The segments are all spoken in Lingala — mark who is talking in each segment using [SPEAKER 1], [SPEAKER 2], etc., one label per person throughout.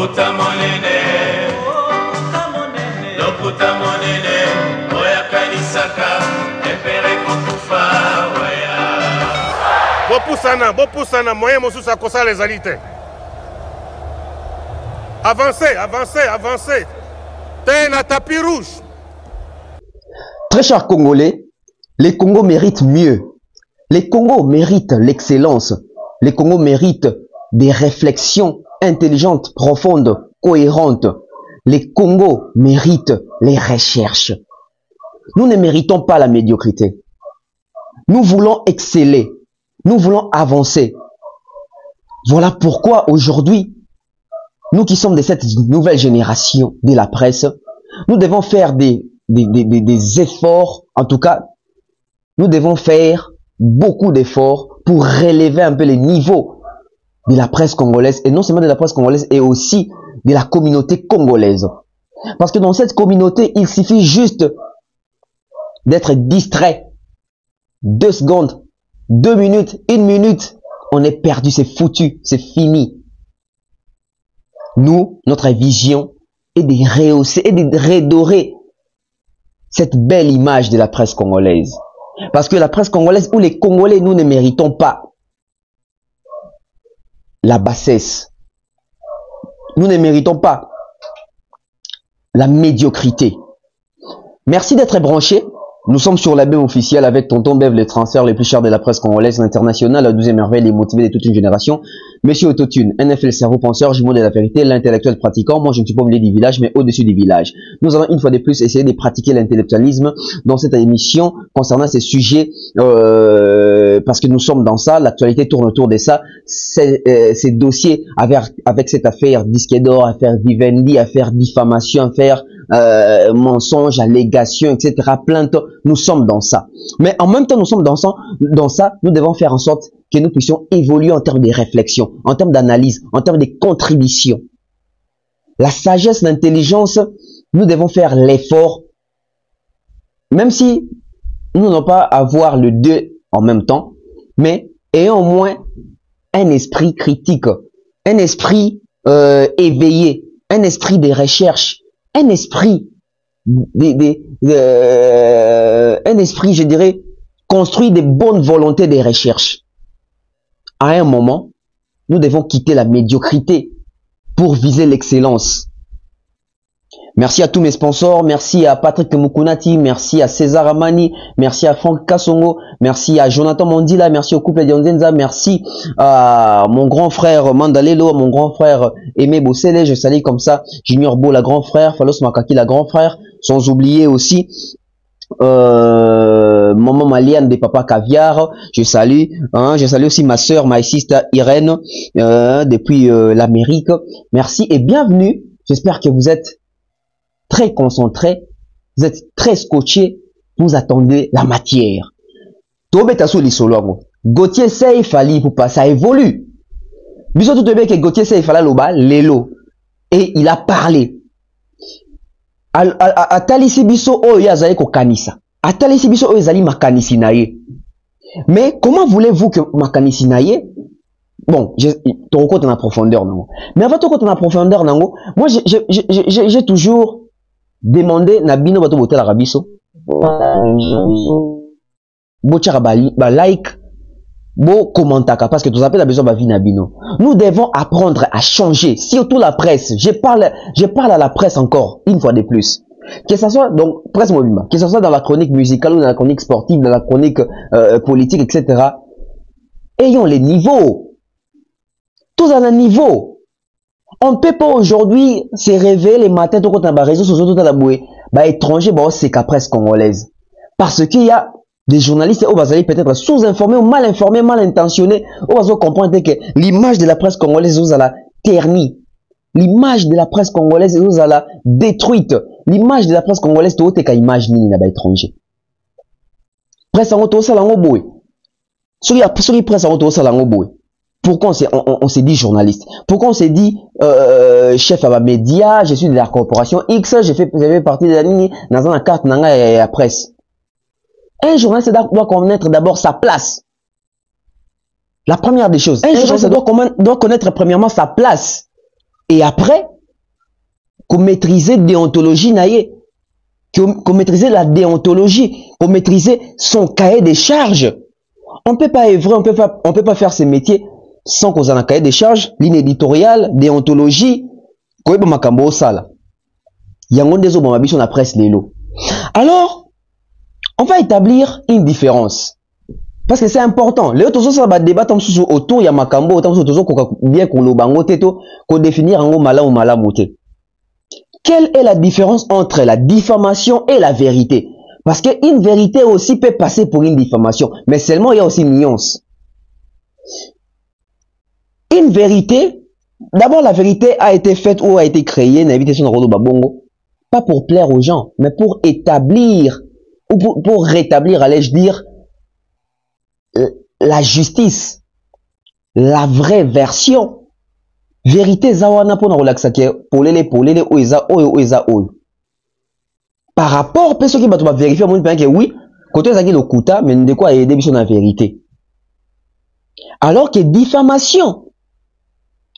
[SPEAKER 1] Lokuta monene, lokuta monene, oya kanisaka, epere kokufa, oya.
[SPEAKER 2] Bopusana, moyen mosusa kosa les alites. Avancez. T'es un tapis rouge.
[SPEAKER 3] Très chers Congolais, les Congos méritent mieux. Les Congos méritent l'excellence. Les Congos méritent des réflexions intelligentes, profondes, cohérentes. Les Congos méritent les recherches. Nous ne méritons pas la médiocrité. Nous voulons exceller. Nous voulons avancer. Voilà pourquoi aujourd'hui, nous qui sommes de cette nouvelle génération de la presse, nous devons faire des efforts. En tout cas, nous devons faire beaucoup d'efforts pour relever un peu les niveaux de la presse congolaise, et non seulement de la presse congolaise, et aussi de la communauté congolaise. Parce que dans cette communauté, il suffit juste d'être distrait. 2 secondes, 2 minutes, 1 minute, on est perdu, c'est foutu, c'est fini. Nous, notre vision est de rehausser et de redorer cette belle image de la presse congolaise. Parce que la presse congolaise, où les Congolais, nous ne méritons pas la bassesse. Nous ne méritons pas la médiocrité. Merci d'être branchés. Nous sommes sur la BEM officielle avec Tonton Bev, les transferts les plus chers de la presse congolaise, l'international, la 12e merveille, les motivés de toute une génération. Monsieur Autotune, NFL cerveau penseur, jumeau de la vérité, l'intellectuel pratiquant. Moi, je ne suis pas au milieu du village, mais au-dessus du village. Nous allons une fois de plus essayer de pratiquer l'intellectualisme dans cette émission concernant ces sujets, parce que nous sommes dans ça, l'actualité tourne autour de ça. Ces dossiers avec cette affaire disque d'or, affaire Vivendi, affaire diffamation, affaire mensonges, allégations, etc. Plaintes, nous sommes dans ça. Mais en même temps, nous sommes dans ça, nous devons faire en sorte que nous puissions évoluer en termes de réflexion, en termes d'analyse, en termes de contribution. La sagesse, l'intelligence, nous devons faire l'effort, même si nous n'allons pas avoir le deux en même temps, mais ayons au moins un esprit critique, un esprit éveillé, un esprit de recherche, un esprit, un esprit, je dirais, construit de bonnes volontés de recherche. À un moment, nous devons quitter la médiocrité pour viser l'excellence. Merci à tous mes sponsors, merci à Patrick Mukunati, merci à César Amani, merci à Franck Kassongo, merci à Jonathan Mondila, merci au couple Dionzenza, merci à mon grand frère Mandalelo, mon grand frère Aimé Bossele, je salue comme ça Junior Bo, la grand frère, Falos Makaki, la grand frère, sans oublier aussi maman Maliane de Papa Caviar, je salue aussi ma soeur, ma sister Irène, depuis l'Amérique. Merci et bienvenue, j'espère que vous êtes très concentré, vous êtes très scotché, vous attendez la matière. Gauthier Sey Fali pour pas ça évolue. Bisous tout bien que Gauthier Sey Fala Loba, Lelo. Et il a parlé. Atalisi biso o yazali ko kanisa. Atalisi biso o yazali makanisi naye. Mais comment voulez-vous que makanisi naye? Bon, ton rencontre en profondeur, non. Mais avant ton rencontre en profondeur, non. Moi, j'ai toujours demandé Nabino bato botel arabiso. Bo tchara ba like, bo commentaka parce que tout ça peut besoin ba vie Nabino. Nous devons apprendre à changer, surtout la presse. Je parle à la presse encore une fois de plus. Que ce soit donc presse mobile, que ce soit dans la chronique musicale ou dans la chronique sportive, dans la chronique politique, etc. Ayons les niveaux. Tous à un niveau. On ne peut pas aujourd'hui se réveiller les matins tout quand on a réseaux sociaux tout à la bouée. Bah étranger, bah c'est qu'à presse congolaise. Parce qu'il y a des journalistes où vous allez peut-être sous-informés ou mal informés, mal intentionnés, où vous allez comprendre que l'image de la presse congolaise vous allez ternie. L'image de la presse congolaise vous allez détruite. L'image de la presse congolaise tout est qu'à image ni n'a pas étranger. Presse en auto ça l'ango boué. Sur presse en auto ça l'ango boué. Pourquoi on s'est dit journaliste? Pourquoi on s'est dit chef à ma média? Je suis de la corporation X, j'ai fait partie de la ligne dans la carte nanga et la presse. Un journaliste doit connaître d'abord sa place. La première des choses. Un journaliste doit connaître premièrement sa place. Et après, qu'on maîtriser déontologie naïe, qu'on maîtriser la déontologie, qu'on maîtriser son cahier des charges. On peut pas œuvrer, on peut pas faire ces métiers sans qu'on ait un cahier des charges, ligne éditoriale, déontologie, quoi ba makambo sala. Yango ndezo ba mabiso na presse lelo. Alors, on va établir une différence. Parce que c'est important. Les autres ça va débattre autour ya makambo, autour ko bien ko lo bango teto, ko définir ngo mala ou mala moté. Quelle est la différence entre la diffamation et la vérité? Parce qu'une vérité aussi peut passer pour une diffamation, mais seulement il y a aussi une nuance. Une vérité, d'abord la vérité a été faite ou a été créée, pas pour plaire aux gens, mais pour établir, ou pour rétablir, allais-je dire, la justice, la vraie version. Vérité zawana pour relaxer pour les oiza oiza oyo. Par rapport à ceux qui vont vérifier mon que oui, côté zaki le kuta mais de quoi aider biso na vérité. Alors que diffamation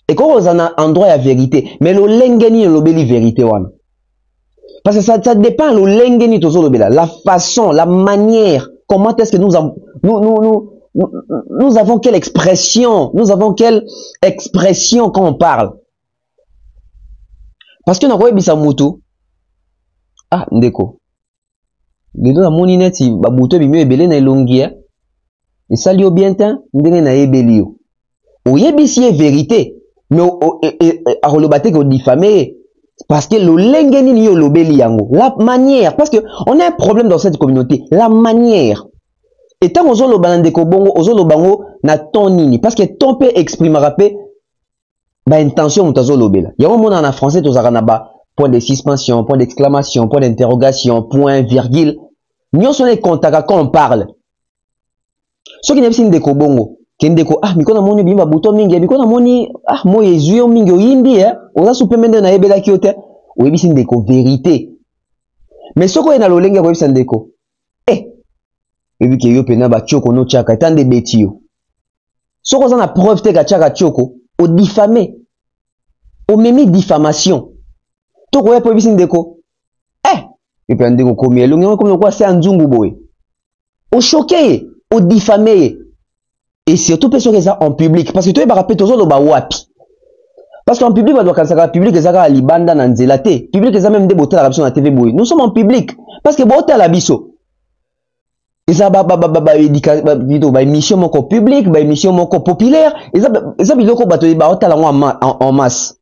[SPEAKER 3] et quand on a un droit à vérité, mais le lengeni le beli vérité wana. Parce que ça dépend le lengeni tozo le bela, la façon, la manière, comment est-ce que nous avons quelle expression, quand on parle. Parce que na bisa mutu. Ah, ndeko. Ledo na moni neti ba buto bi ebele na elongia. Et ça lio bien temps, ndenge na ebelio. Oyebisi e vérité, mais a relobate ko diffamer parce que le lengeni ni yo lobeli yango. La manière, parce que on a un problème dans cette communauté, la manière. Et tant ozo lo bandeko bongo, ozo lo bango na ton nini parce que ton peut exprimer rapé ba intention mutazo lobela. Yango mona na français tozaka na ba point de suspension, point d'exclamation, point d'interrogation, point virgule. Nous sommes les contacts quand on parle. Ce qui n'est pas de Kobongo, qui est ah, mikona moni bimba buto mingi, mikona moni ah, moi yezuyo mingi oyindi on a supplémenté na ebela kiote, ou ebisin deko vérité. Mais ce qu'on a lo lenga ko ebisin deko. Ebi ke yo pena ba choko no chaka tande betio. Ce qu'on a na preuve te ka chaka choko, au diffamé. Au memi diffamation. Toko ya po ebisin deko. Et puis ndeko komi elongi comme quoi c'est nzungu boy. Au choqué, au diffamé. Et surtout parce que ça en public parce que tu es ba rappeler toujours le ba wapi. Parce qu'en public, on doit quand public ezaka libanda na nzela te. Public eza même des bottes la na TV boy. Nous sommes en public parce que botte la biso. Eza ba émission moko public, ba émission moko populaire, eza biloko bato ba otala en masse.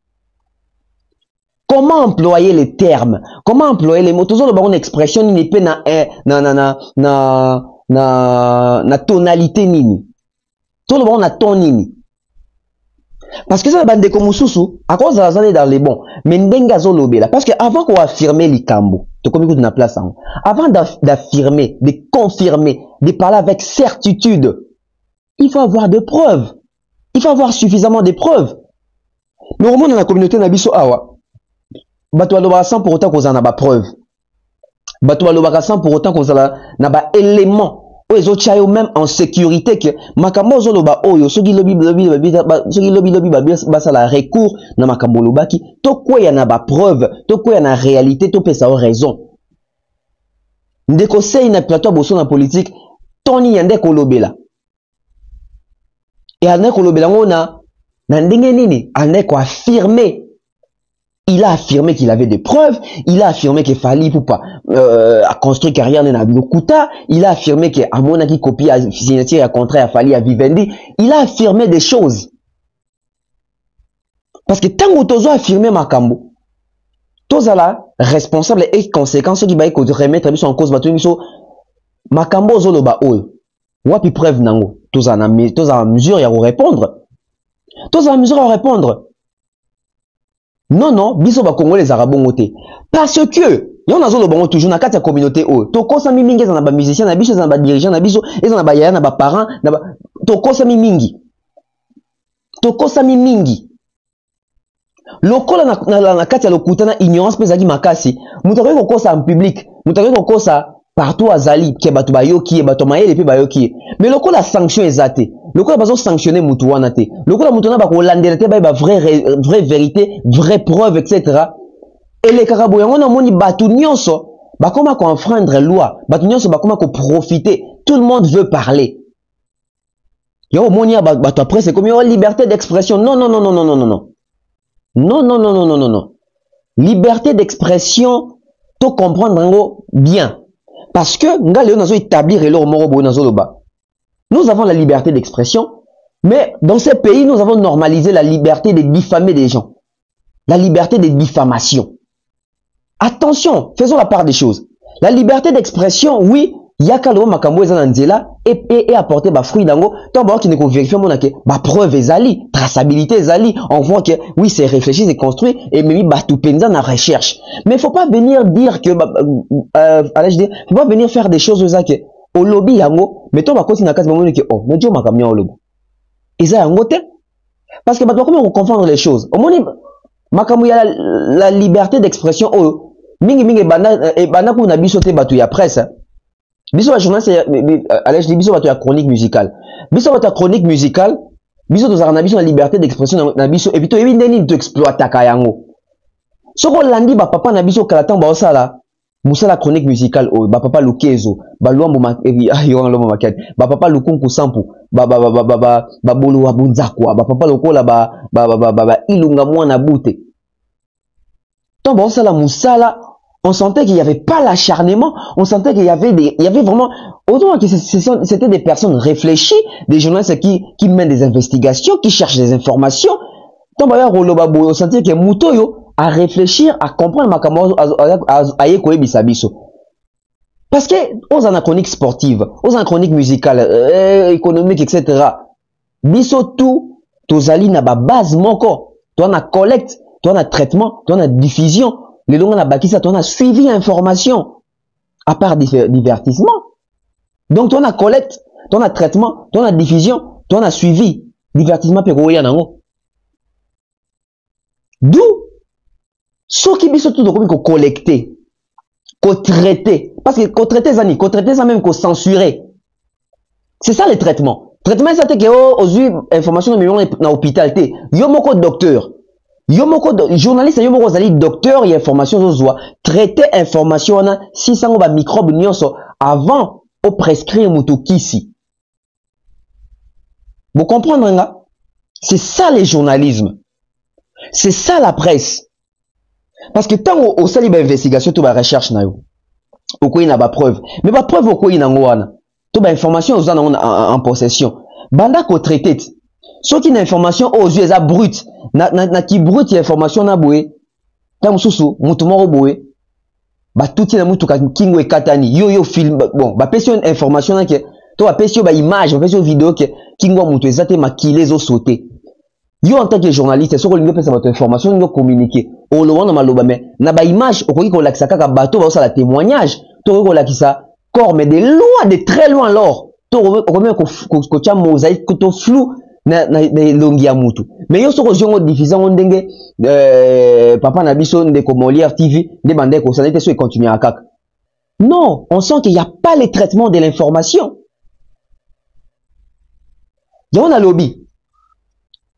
[SPEAKER 3] Comment employer les termes? Comment employer les mots? Toujours le baron expression ni pe na tonalité nini. Tout le monde a ton nini. Parce que ça bande comme mususu, à cause de la zone dans les bons. Mais ndenga zolobela. Parce que avant qu'on affirme les cambo, tu comme écoute na place en. Avant d'affirmer, de confirmer, de parler avec certitude, il faut avoir des preuves. Il faut avoir suffisamment de preuves. Nous remonte dans la communauté nabiso awa. Bato aloba sans pour autant qu'on en a pas preuve. Bato aloba sans pour autant qu'on n'a pas élément. Les autres même en sécurité que makambo zoloba oyo soki lobi basa la recours na makambo lobaki to quoi y en a ba preuve to quoi y en a réalité to pesa raison ndeko sei na plateau boso na politique toni yande ko lobela et ane ko lobela ngona na ndenge nini ane ko affirmer. Il a affirmé qu'il avait des preuves. Il a affirmé qu'il fallait pour pas construire carrière dans le Kuta. Il a affirmé que à mon avis copie à signature à contrat à Fali à Vivendi. Il a affirmé des choses. Parce que tant que tu as affirmé Makambo, tu es là responsable et conséquent ceux qui va remettre en cause Makambo zoloba oyo. Wapi preuve nango. Tu as en mesure à répondre. Tu as en mesure à répondre. Non, biso ba Congolais arabongote. Parce que, yon a zolo bango toujours na kati ya communauté o. To kosa mi mingi za na ba musicien na biso za na ba dirigeant na biso, eza na ba yaya na ba parents na ba to kosa mi mingi. To kosa mi mingi. Lokola na kati ya lokuta na ignorance pe zaki makasi. Mutako ko kosa en public, mutako ko kosa partout azali ke bato bayoki e bato mayele pe bayoki. Mais lokola sanction ezate. Lokola bazo sanctionner mutu wana te. Lokola mutu na ba ko landela te ba vraie vérité, vraie preuve etc. Et les karabouyans, on a moni batu nyonso, bah comment qu'on enfreindre loi, batu nyonso, bah comment qu'on profiter. Tout le monde veut parler. Yo moni bah après c'est comme une liberté d'expression. Non non non non non non non non. Non non non non non non non. Liberté d'expression, to comprendre bien. Parce que nous avons la liberté d'expression, mais dans ces pays, nous avons normalisé la liberté de diffamer des gens. La liberté de diffamation. Attention, faisons la part des choses. La liberté d'expression, oui, il y a qu'à et apporter des fruits d'ango. Tant qu'il ne vérifie pas preuve ezali, traçabilité ezali. On voit que oui, c'est réfléchi, c'est construit et même tout penza na recherche. Mais il faut pas venir dire que faut pas venir faire des choses que au lobby yango, mettons ba continuer na case que oh, mais Dieu m'a kamia au lobby. Et ça yango te parce que comment on confondre les choses. Au moins makamou ya la liberté d'expression oh mingi bana ko na biso te batu ya presse. Biso la journaliste, allez, je dis biso la chronique musicale. Biso la chronique musicale, biso to zara na biso la liberté d'expression na biso et puis to ebi ndeni to exploiter kayango. Soko landi ba papa na biso kalatan ba osala, musala chronique musicale o ba papa Lukezo, ba luambo ma yo ngalo maket, ba papa Lukunku Sampu, ba bolo wa bunzakwa, ba papa lokola ba ilunga mwana bute. Tant ba osala musala on sentait qu'il n'y avait pas l'acharnement, on sentait qu'il y avait vraiment, autant que c'était des personnes réfléchies, des journalistes qui mènent des investigations, qui cherchent des informations. Tant on sentait que Moutoyo à réfléchir, à comprendre parce que aux anachroniques sportives, aux anachroniques musicales, économiques, etc. Biso tout, tozali na ba base moko, toi na collecte, toi na traitement, toi na diffusion. Les longs na bâti ça, on a suivi information, à part divertissement. Donc, on a collecte, on a traitement, on a diffusion, on a suivi divertissement péroïa nango. D'où, ce qui biso tout de qu'on collecter, qu'on traiter, parce que qu'on traiter ça même qu'on censurer. C'est ça le traitement. Traitement ça c'est que aux yeux information dans l'hôpital té, yo moko docteur. Yomoko journaliste yomoko zali docteur y information zozoa traiter information na 600 ba microbe nyonso avant au prescrire mutukisi. Vous comprenez là? C'est ça le journalisme. C'est ça la presse. Parce que tant au sali ba investigation to ba recherche na yo. Okoyi na ba preuve. Mais ba preuve okoyi na ngwana. To ba information oza en possession. Banda ko traiter. Ce qui est information aux yeux est brut. Na qui brut information na boé. Tant mususu mutu moko boé. Ba tuti na mutu ka kingwe katani. Yo film bon, ba pesi information na ke to ba pesi ba image, ba pesi vidéo ke kingwa mutu ezate makile zo sauter. Yo en tant que journaliste, ce que vous pesa votre information vous communiquer. O lo wana maloba mais na ba image okoki ko lakisa kaka bato ba osala témoignage. To ko lakisa corps mais de loin, de très loin alors. To remet ko tia mosaïque to flou. Na longi ya mutu mais yo soko jongo diffusion ndenge papa na biso ndeko Molière TV de bande ko ça n'était so continuer à kaka. Non, on sent qu'il n'y a pas le traitement de l'information. Ya on a lobby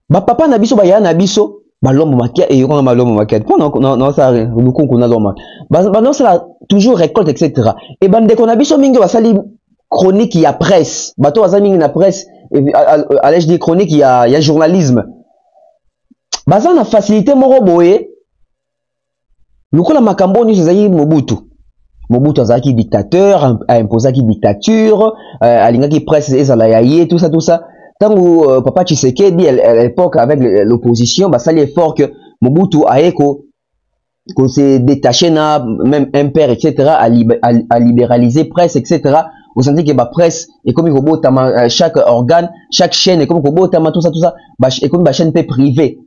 [SPEAKER 3] ba papa na biso ba ya na biso ba lombo makia et yon ma lombo makia non ça lukunku na lomba ba non ça toujours récolte etc. Et bande ko na biso mingi ba sali chronique ya presse bato ba mingi na presse. Allez, je dis chronique, il y a journalisme. Baza na facilité moko boye. Lokola makambo ni zali Mobutu. Mobutu azaki dictateur, a imposé qui dictature, alinga qui presse ezala yaye tout ça. Tango papa Tshisekedi à l'époque avec l'opposition, bah ça est fort que Mobutu a éco qu'on s'est détaché na même impère etc. à libéraliser presse etc. Vous sentez que la presse est comme chaque organe, chaque chaîne est comme tout ça, est comme une chaîne privée.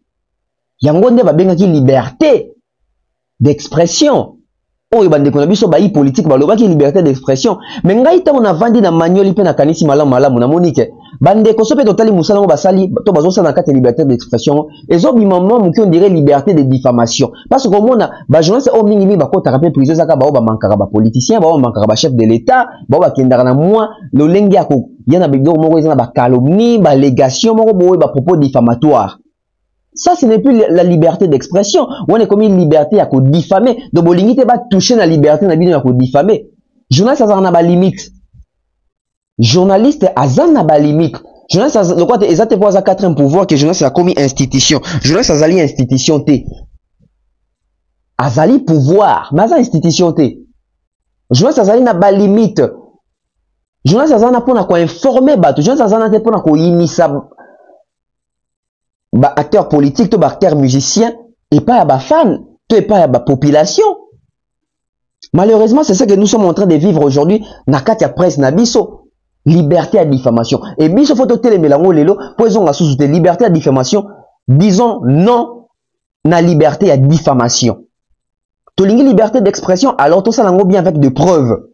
[SPEAKER 3] Il y a une liberté d'expression. Oh, il y a une politique, il y a une liberté d'expression. Mais il y a une vendu dans manuel, il y a une malam, monique. Bande ko sope totali musala basali to bazosa na kati liberté d'expression ezo bimamo muki on dirait liberté de diffamation parce que comme on a ba journaliste o mingi ba ko tarapé prison zaka ba ba mankara ba politicien ba mankara ba chef de l'état ba kendara na moi lo lengi ya ko yana bido moko ezana ba calomnie ba légation moko boye ba propos diffamatoire Ça, ce n'est plus la liberté d'expression. On est comme une liberté à diffamer. Donc, bolingi va toucher la liberté à diffamer. Journaliste, ça a une limite. Journaliste, ça a une limite. Journaliste, le quoi, ils ont pour ça quatrième pouvoir que journaliste a commis institution. Journaliste, ça a une institution T. Azali pouvoir, mais ça institution T. Journaliste, ça a une limite. Journaliste, ça a pour informer, journaliste, ça a pour initier. Acteur politique, tout acteur musicien, et pas à fan, tout pas à population. Malheureusement, c'est ça que nous sommes en train de vivre aujourd'hui. Nakatia presse nabiso, liberté à diffamation. Et biso faut télé melango lelo, poison la sous liberté à diffamation. Disons non na liberté à diffamation. Tolingi liberté d'expression, alors tout ça lango bien avec des preuves.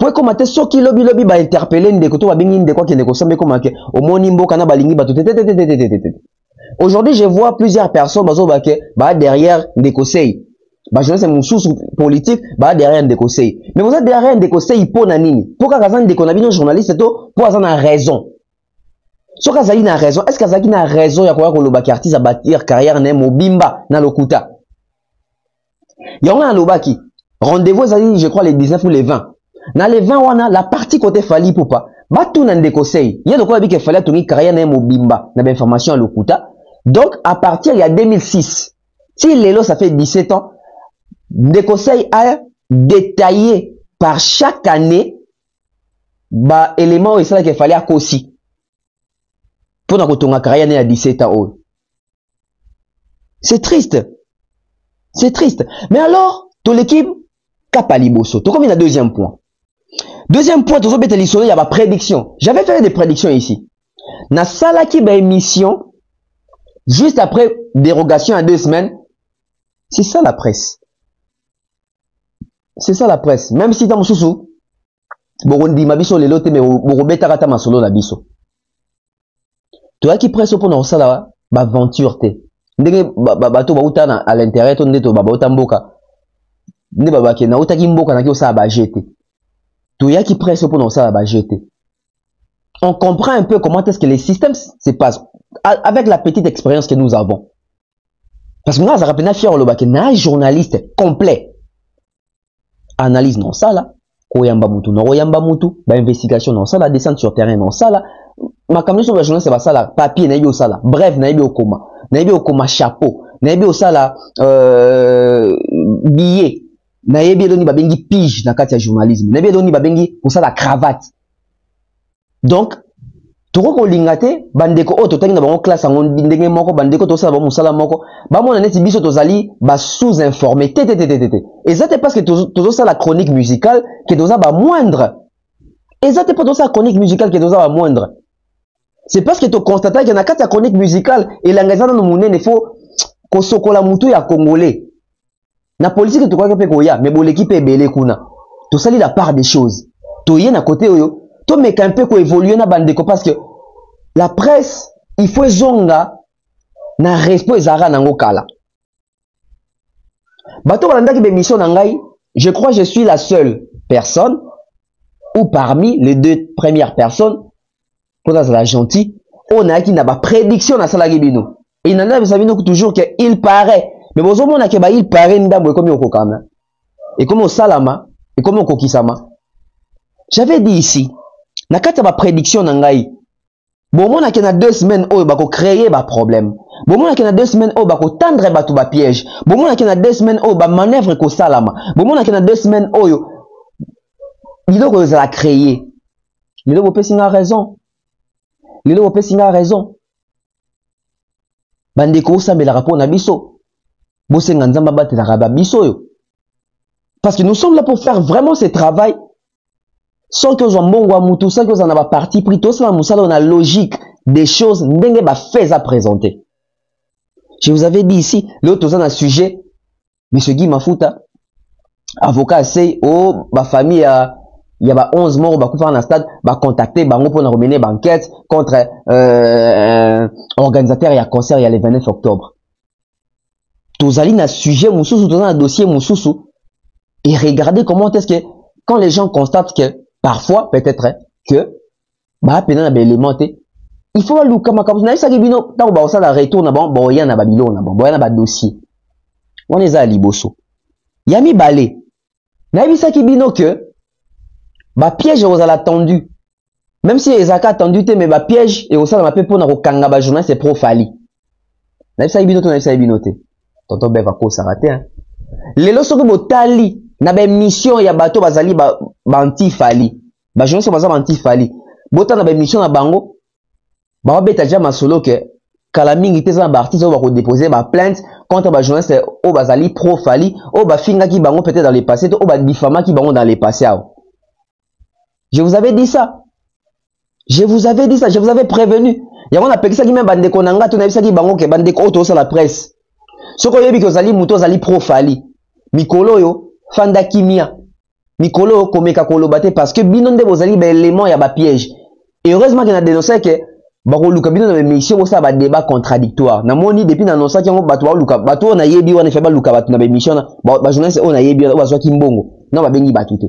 [SPEAKER 3] Pour commenter ce qui lobby ba interpeller ndeko to ba bingi ndeko ki ndeko sambe komake au monimbo kana balingi ba aujourd'hui je vois plusieurs personnes ba derrière ndeko sei ba journaliste mon sous politique ba derrière ndeko sei mais vous êtes derrière ndeko sei pour na nini pour ka ndeko na bino journaliste to pour azana raison so ka zali na raison est-ce que zaki na raison ya ko lobaki artiste bâtir carrière na mobimba na lokuta yonga lobaki rendez-vous zali je crois les 19 ou les 20. Dans les 20 wana la partie côté fali poupa batu na ndeko sei il y a de quoi bi que fallait tourner carrière na mobimba na information à lokuta donc à partir il y a 2006 si lelo ça fait 17 ans ndeko sei a détaillé par chaque année ba élément et ça qu'il fallait à kosi pour na kotonga carrière na 17 ans. C'est triste mais alors toute l'équipe kapaliboso to comme il y a deuxième point. Deuxième point, il y a ma prédiction. J'avais fait des prédictions ici. Na salaki ba émission, juste après dérogation à 2 semaines. C'est ça la presse. C'est ça la presse. Même si dans mon sous Borondi mabiso le lote, mais Borobeta rata ma solo la biso. Toi qui presse pour ça là, ba aventure te. Ndenge bato ba utana à l'intérieur, to ndeto ba utamboka. Ne baba ke na utaki mboka na ki osa ba jeter. Tout y a qui presse pour nous ça va jeter. On comprend un peu comment est-ce que les systèmes se passent avec la petite expérience que nous avons. Parce que nous avons rappelé fier le bac un journaliste complet. Analyse non ça là, koyamba mutu non koyamba mutu, ba investigation non ça là, descente sur terrain non ça là. Ma caméra sur le journaliste c'est pas ça là, papier na yo ça là. Bref, na yo koma chapeau, na yo ça là billet. Na yebi doni babengi pige na kati ya journalisme na yebi doni babengi pour ça la cravate donc toko ko lingate bandeko o totangi na bango classe en ndenge moko bandeko to sala ba musala moko ba mona neti biso tozali ba sous informé et ça c'est parce que tozo ça la chronique musicale que doza ba moindre et ça c'est pas doza la chronique musicale que doza ba moindre c'est parce que to constater que na kati ya chronique musicale et l'engagement no munene faut ko sokola mutu ya congolais. Na politique tu crois que koya mais bon l'équipe est belé kuna to sali la part des choses to yé na côté oyo to meka un peu ko évoluer na bandeko parce que la presse il faut zonga na respect ezara nango kala bato balanda ki be mission na ngai je crois que je suis la seule personne ou parmi les 2 premières personnes pour la gentil on a qui n'a pas prédiction na sala bino et il nana sabino toujours que il paraît. Mais bon, il paraît ndambo comme okokana. Et comme au salama, et comme au kokisama. J'avais dit ici, na kata ba prédiction nangai. Bon, mon a 2 semaines où bako créer ba problème. Bon, mon a 2 semaines où bako tendre ba tout ba piège. Bon, mon a 2 semaines où ba manœuvre ko salama. Bon, mon a 2 semaines où il doit la créer. Il doit pas raison. Il doit pas raison. Bandeko sambe la rapport na biso. Parce que nous sommes là pour faire vraiment ce travail sans que sans que vous en avez parti pris tout ça dans la logique des choses n'engue ba fait à présenter. Je vous avais dit ici l'autre dans un sujet monsieur Guy Mafuta avocat c'est oh ba famille il y a 11 morts ba kufa na stade ba contacter bango pour mener banquette contre organisateur il y a concert il y a le 29 octobre. Tozali na sujet mususu tozali na dossier mususu et regardez comment est-ce que quand les gens constatent que parfois peut-être que bah pena na élémenté il faut luka makabu na isa kibino ta ba osala retour na ba boya na babilo na boya na ba dossier on eza liboso yami balé na isa kibino que ba piège aux attendu même si ezaka attendu te mais ba piège et osala mape pona ko kanga ba journaliste c'est pro fali na isa kibino to na isa kibino te tonton beva ko sarate hein lelo soki botali na ba mission ya bato bazali ba anti fali ba journaliste bazali anti fali bota na ba mission na bango ba beta déjà masolo que kala mingi te za ba artiste ba ko déposer ba plainte contre ba journaliste o bazali pro fali o ba finga ki bango peut-être dans le passé o ba diffama ki bango dans le passé. Je vous avais dit ça. Je vous avais dit ça, je vous avais prévenu. Ya on a peki ça ki même bande ko nanga to na bisa ki bango ke bande ko to sur la presse. Soko yebi ko zali muto zali pro fali. Mikolo yo fanda kimia. Mikolo komeka koloba te parce que binonde bozali ba élément ya ba piège. Et heureusement qu'il a dénoncé que bako luka bino na mission bo sa ba débat contradictoire na moni depuis na annonce ki ngo bato ba luka bato na yebi wana fe ba luka bato na ba mission na ba journaliste on a yebi ba so ki mbongo non ba bengi bato te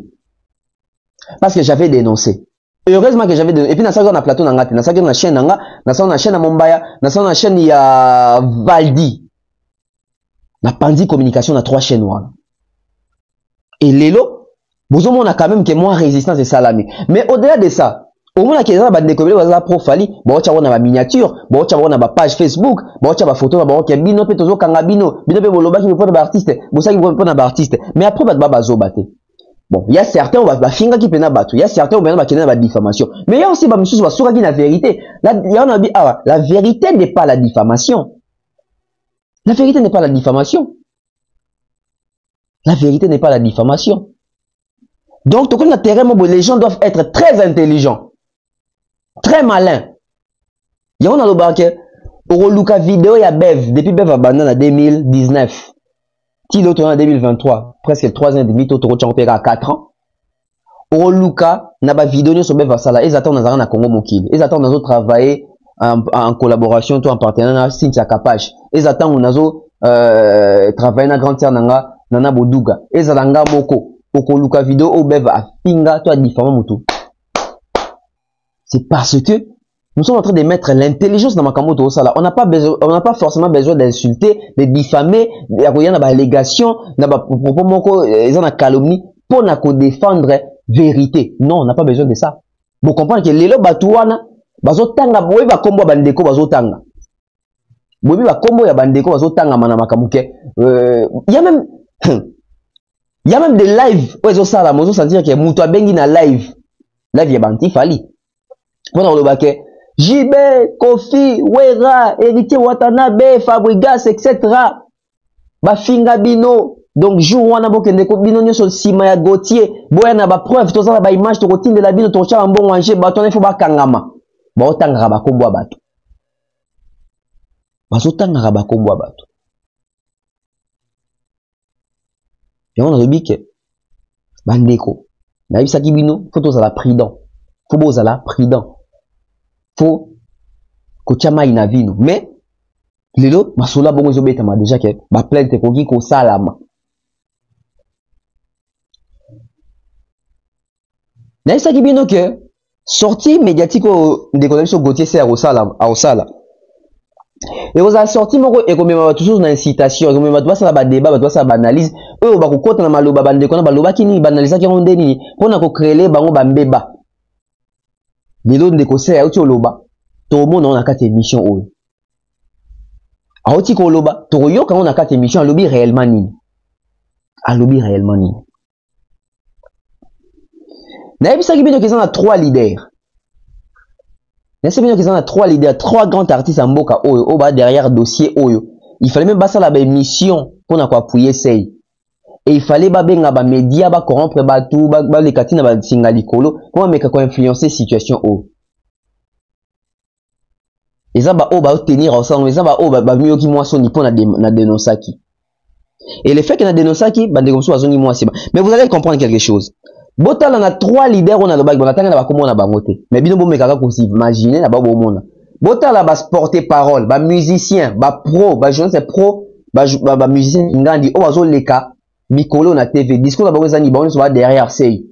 [SPEAKER 3] parce que j'avais dénoncé heureusement que j'avais dénoncé et puis na ça na plateau na ngate na ça na chaîne nanga na ça na chaîne na Mombaya na ça na chaîne ya Valdi na Pandi communication na 3 chaînes wana et lelo bozo mona quand même que moi résistance et salami mais au-delà de ça au moins qu'il y a des découvertes bazala profali ba ocha wana ba miniature ba ocha wana ba page Facebook ba ocha ba photo ba ocha bino pe tozo kanga bino pe boloba ki po ba artiste bo sa ki po na ba artiste mais après ba bazo baté bon il y a certains on va finga ki pena batu il y a certains on va kena ba diffamation mais il y a aussi ba mususu ba soka ki na vérité là il y en a dit ah la vérité n'est pas la diffamation la vérité n'est pas la diffamation la vérité n'est pas la diffamation donc tout comme la terrain les gens doivent être très intelligents très malin. Il y a un autre Luka vidéo ya Bev depuis Bev abandonne en 2019. Tilo tourne en 2023, presque 3 ans et demi, Toto Champera à 4 ans. Luka n'a pas vidéo sur Bev Sala, ils attendent dans un Congo Mokil. Ils attendent dans travailler en collaboration, toi en partenariat Cynthia Kapage. Ils attendent dans travailler dans grande terre nana Boduga. Ils attendent Moko. Luka vidéo au Bev a finga toi diffamant mutu. C'est parce que nous sommes en train de mettre l'intelligence dans Makamoto Osala. On n'a pas forcément besoin d'insulter, de diffamer, il y a une allégation, ils ont une calomnie pour défendre vérité. Non, on n'a pas besoin de ça. Vous comprenez que les batouana, bazotanga, boy ba kombo bandeko bazotanga. Boy ba kombo ya bandeko bazotanga mana makamuke. Il y a même des lives où ils ont ça là, ils ont sentir que muto abengi na live ya banti fali. Pendant le baquet, JB, Kofi, Wera, Héritier Watanabe, Fabregas, etc. Bafinga Bino. Donc, jour wana bokende ko bino nyoso sima ya Gauthier. Boya na ba preuve, to za ba image to kotinde la bino to cha mbongo anje ba to nefo ba kangama. Ba otanga ba kombo bato. Ba otanga ba kombo bato. Et on a rebique. Bandeko. Na bisa ki bino, faut to za la prudent. Faut bo za la prudent. Faut que tu aies une vie, mais les autres, ma sola bon ezobeta ma déjà que ba plainte ko gi ko salama. Na isa ki bino que sortie médiatique de connexion Gauthier c'est au sala au sala. Et vous avez sorti moko et comme ma toujours na incitation, comme ma doit ça ba débat, doit ça ba analyse, eux ba ko kota na maloba bande ko na baloba kini ba analyse ki ronde nini, pona ko créer bango ba mbeba. Lelo ndeko se auti oloba to mona on a kati émission oyo auti ko oloba to yoka on a kati émission alobi réellement nini na ebisa ki bino ki na 3 leaders na se bino ki na 3 leaders 3 grands artistes en mboka oyo o ba derrière dossier oyo il fallait même basa la ba émission pour na ko appuyer sei et il fallait ba benga ba média ba corrompre ba tout ba le katina ba singa likolo pour meka ko influencer situation o eza ba o ba tenir ensemble eza ba o ba mieux ki moi soni pour na dénonçaki et le fait que na dénonçaki ba ndeko so azongi moi c'est mais vous allez comprendre quelque chose botala na 3 leaders on a le bag on atanga na ba komona ba moté mais bino bo meka ka ko s'imaginer na ba bo mona botala ba porter parole ba musicien ba pro ba journaliste pro ba musicien ngandi o bazo leka Mikolo na TV, discours d'abord les années, soit derrière Sey.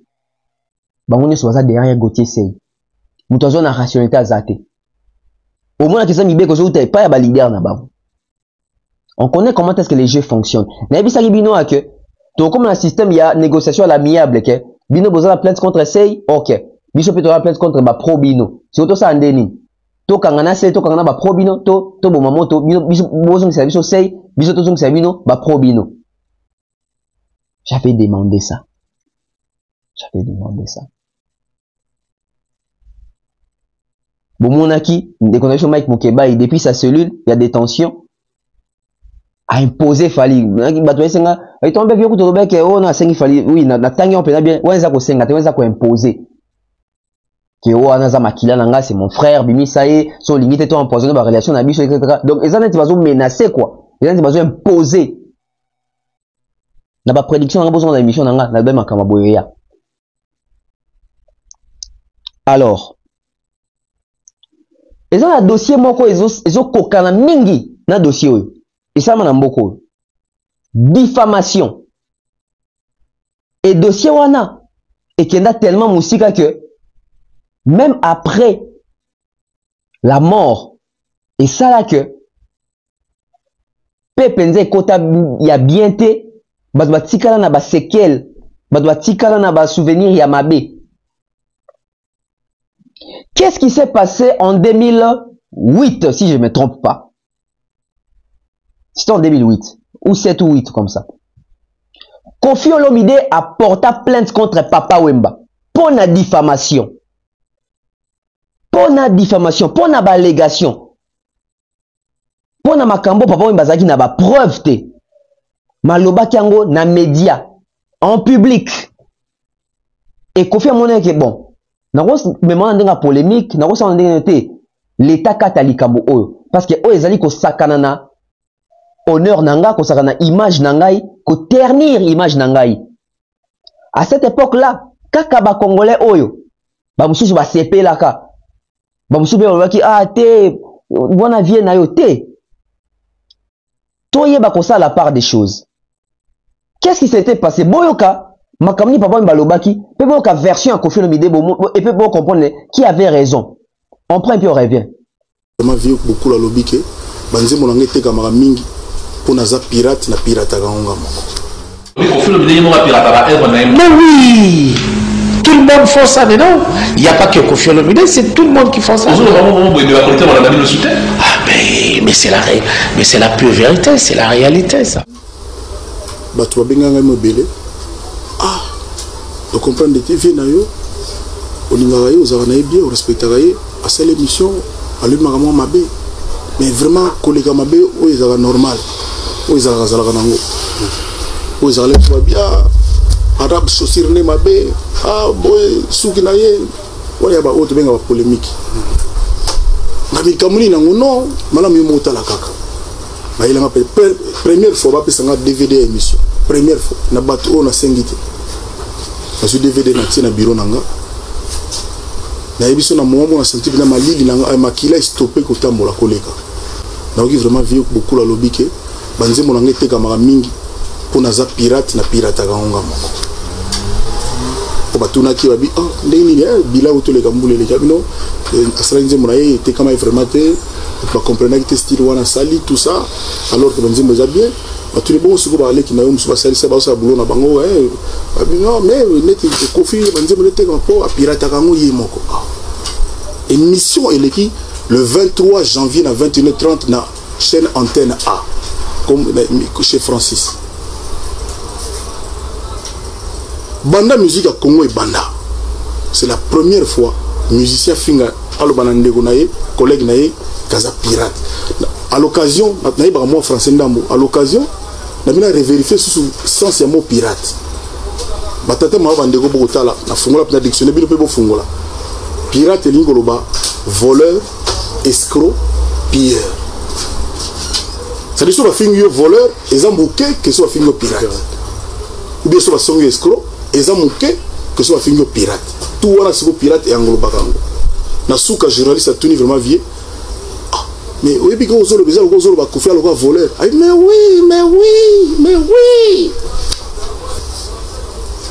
[SPEAKER 3] Bangouni soit derrière Gauthier Sey. Moutozo na rationalité à Zate. Au moins, la question de pas un leader là-bas. On connaît comment est-ce que les jeux fonctionnent. Mais ça bino a que donc comme le système il y a négociation à l'amiable que bino besoin la plainte contre Sey, OK. Biso peut la plainte contre ba pro bino. C'est auto ça ndeni. To kangana Sey, to kangana ba pro bino, to bomamoto bino biso besoin de service Sey, biso to service bino ba pro bino. J'avais demandé ça. Bon monaki, des connexions Mike Mukeba et depuis sa cellule, il y a des tensions. A imposer fali bato esenga itombe vyo kutobe ke ona sengi fali oui na tangi on peut bien wenza ko senga te wenza ko imposer ke o ana za makila nanga c'est mon frère bimi sae so limite to empoisonner ba relation na biso etc. Donc ezana ti bazo menacer quoi ezana ti bazo imposer na ba prédiction nanga besoin d'émission nanga na ba makama boya. Alors ezana dossier moko ezo kokana mingi na dossier oyo. Et ça m'a beaucoup. Diffamation. Et dossier wana. Et qu'il y a tellement moussika que même après la mort, et ça là que Pepenze kota y a bien été, badwa tikala na ba séquelles, badwa tikala na ba souvenir ya mabe. Qu'est-ce qui s'est passé en 2008 si je ne me trompe pas? C'était en 2008, ou 7 ou 8 comme ça. Kofi Olomide a porté plainte contre Papa Wemba pour la diffamation. Pour la diffamation, pour la allégation. Pour la makambo Papa Wemba zaki na ba preuve te. Maloba kiango na média en public. Et Kofi a montré que bon, na ko memona ndenga polémique, na ko sa ndenga te l'état katalikambo oyo parce que oyo ezali ko sakanana honneur nanga ko sakana image nangai ko ternir image nangai. À cette époque là kaka ba congolais oyo ba mususu ba sepelaka ba mususu be olaki ah te wana vie na yo te toye ba ko ça la part des choses. Qu'est-ce qui s'était passé boyoka makamni papa mbalobaki pe boyoka version à Kofi Olomide et peut bon comprendre qui avait raison. On prend puis on revient.
[SPEAKER 4] Ma vie beaucoup la lobike banze monanga te kamara mingi pour naza pirate na pirate kaonga moko.
[SPEAKER 5] Oui, Kofi Olomide mo pirate ba
[SPEAKER 6] mais oui, tout le monde fait ça maintenant. Il n'y a pas que Kofi Olomide, c'est tout le monde qui fait ça. Ah mais c'est la pure vérité, c'est la réalité ça.
[SPEAKER 4] Bah tu vas bien gagner mobile. Ah, tu comprends des TV na yo. On y va yo, on bien, on respecte à cette émission, à lui maman mabé. Mais vraiment collègue mabé, oh ils sont normal. Oh ils sont zalaganango. Oh ils allaient pas bien. Arabe chaussure ne mabé. Ah boy soukinaye. Oh y a ba autre bien polémique. Ngami kamuni nango non, malam yo mota la kaka. Bah il a appelé première fois ba pesa nga DVD émission. Première fois na bateau na sengité. Na su DVD na tina bureau nanga. Na ebiso na moment na senti na malili na makila stoppé ko tambola koleka. Na oki vraiment vieux beaucoup la lobike. Banze mo nanga te kamara mingi pour naza pirate na pirate ka onga moko. Ko batuna ki babi ah ndeni ni bila auto le kambule le kabino asala nze mo na ye te kama vraiment te pas comprendre que style wana sali tout ça alors que banze mo za bien. Tous les bons siko ba ale ki na yo musuba sali sa ba sa bulo na bango non mais neti Kofi banze mo te ko pirate ka ngo ye moko. Émission eleki le 23 janvier à 21h30 na chaîne antenne A comme chez Francis. Banda musique à Congo et Banda. C'est la première fois musicien finga alo banandeko nae collègue nae kaza pirate. À l'occasion nae ba moi français ndambo à l'occasion na bina revérifier sous sens ya mot pirate. Batata ma bandeko bokotala na fungola na dictionnaire bino pe bo fungola. Pirate lingoloba voleur, escroc, pilleur. C'est-à-dire sur la finger voleur, ils ont bouqué que soit finger pirate. Ou bien sur la finger escroc, ils ont bouqué que soit finger pirate. Tout voilà c'est pirate et anglo bakango. Na souka journaliste a tenu vraiment vieux. Ah, mais oui puis quand on le besoin on va confier à le voleur. Ah, mais oui.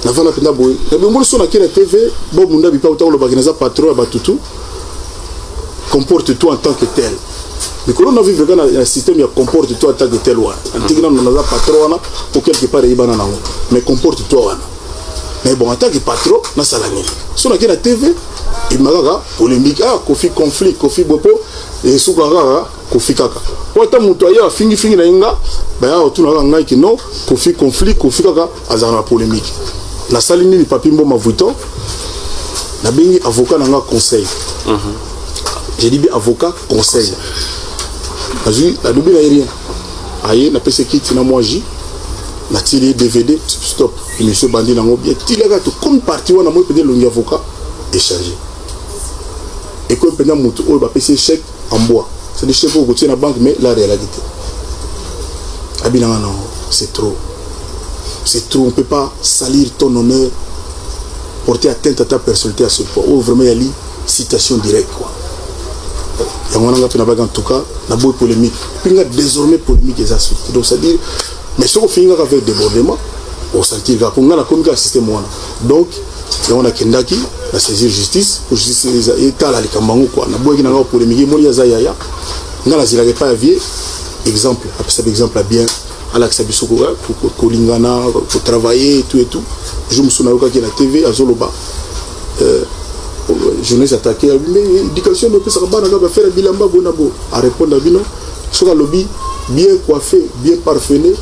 [SPEAKER 4] Na vana penda boy. Na bombo so na kina TV, bo munda bi pa autant le bakineza patron ba tutu. comporte-toi en tant que tel. Mais quand on a vu un système, il y a comporte-toi en tant que tel. On a patron pour quelque part, mais comporte-toi. Mais bon, en tant que patron, on a salami. Si on a la TV, il m'a dit polémique, Kofi conflit, Kofi Bopo, et Soukara, Kofi Kaka. Quand on a montoyé, fini, Nainga, tout le monde a dit non, Kofi conflit, Kofi Kaka, Azara polémique. La salini, le papier, m'a vuito, n'a bien avocat dans un conseil. J'ai dit bien avocat conseil. La double aérien. Aïe, n'a pas ce qui est moi j. N'a tiré DVD, stop. Et monsieur Bandi n'a bien tiré tout comme parti on a moins pédé l'ongi avocat échanger. Et comme pendant mon tour, on va payer chèque en bois. C'est des chèques au côté de la banque, mais la réalité. Abina non, c'est trop. C'est trop. On ne peut pas salir ton honneur, porter atteinte à ta personnalité à ce point. Oh, vraiment, il y a une citation directe, quoi. Et on a en tout cas, la bonne polémique. Puis il y a désormais polémique et ça suite. Donc ça dit, mais si on finit avec débordement, on sentit que on a la communication système. Donc, on a Kendaki, la saisir justice, pour justice l'État, la Likambango, quoi. On a beau qu'il y a une polémique, on a Zayaya, on a la Zilage pas à vie. Exemple, après cet exemple là bien, à l'Axabiso, pour Lingana, pour travailler et tout. Je me souviens qui est la TV à Zoloba. Jeunesse attaquée, mais l'éducation ne peut pas faire un bilan à répondre à Bino. Sur un lobby bien coiffé, bien parfumé,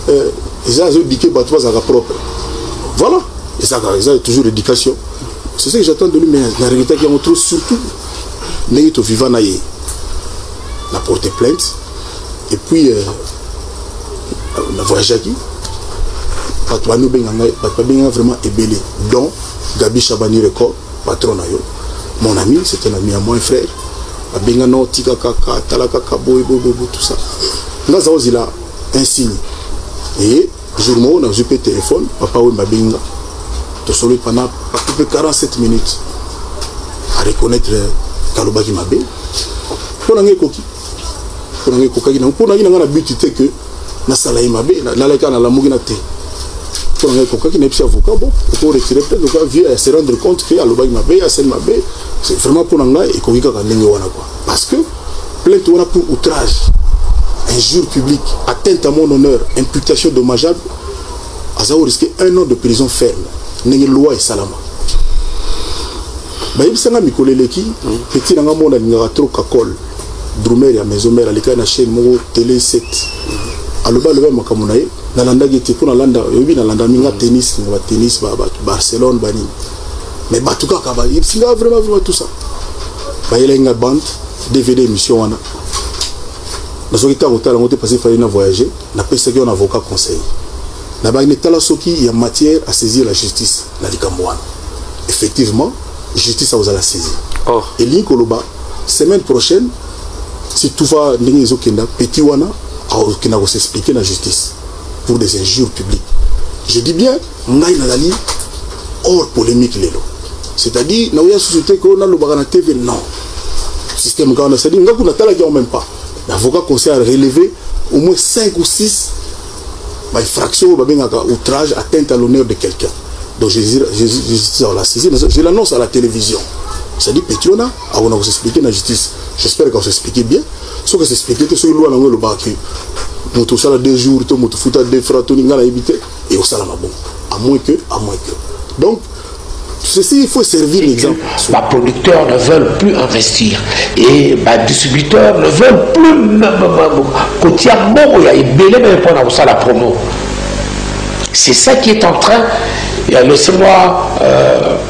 [SPEAKER 4] ils ont dit que c'est propre. Voilà, et ça a toujours l'éducation. C'est ce que j'attends de lui, mais la réalité qui montre surtout, n'est pas vivant na la porte plainte, et puis on a voyagé qui, pas vraiment ébélé, dont Gabi Chabani Record. Patron ayo. Mon ami, c'est un ami à moi, un frère. Abengano, Tika Kaka, Talakaka, Boy, tout ça. Là, il a un signe. Et, jour où on a eu le téléphone, papa ou Mabinga, de solo pendant à peu près 47 minutes à reconnaître Kaloba qui m'a bien. Pour un coquille. Pour un coquille, pour un but que na salaï m'a bien, la leka na la mouginate. Pour un coquille qui n'est pas avocat, bon, pour retirer peut-être, vient se rendre compte que Aloba m'a bien, c'est vraiment pour un gars et qu'on y a quoi. Parce que plainte pour outrage, injure publique, atteinte à mon honneur, imputation dommageable, ça risque 1 an de prison ferme. N'est loi et salama. Bah il s'en a mis collé qui petit dans un monde il y a trop kakol drumer ya maison mère alika na chaîne mo télé 7 aloba le même kamunaye na landa gete pour na landa yobi na landa minga tennis ba Barcelone bani mais batuka ka ba il singa vraiment tout ça ba il y a bande DVD émission wana na soki ta hôtel on te passer faire na voyager na pesa que un avocat conseil na ba ni tala soki il y a matière à saisir la justice na likamwana effectivement justice à la saisir. Oh. Et l'incoloba semaine prochaine si tout va n'engizo kenda petit wana qui n'a pas s'expliquer la justice pour des injures publiques. Je dis bien ngai na dali hors polémique lelo. C'est-à-dire na oya société ko na lobaka na TV non. Système quand on a dit ngaku na tala qui même pas. L'avocat conseille à relever au moins 5 ou 6 infractions outrage atteinte à l'honneur de quelqu'un. Donc je l'annonce à la télévision. Ça dit Petiona, on va vous expliquer la justice. J'espère qu'on s'explique bien. Ce que s'explique, c'est que loi dans le bac. Moto sala 2 jours, moto fouta 2 fratos, n'inga la éviter et au salama bon. À moins que. Donc ceci, il faut servir l'exemple.
[SPEAKER 6] Les producteurs ne veulent plus investir et les distributeurs ne veulent plus. Côté à bon, il y a belé mais pendant ça la promo. C'est ça qui est en train, laissez-moi,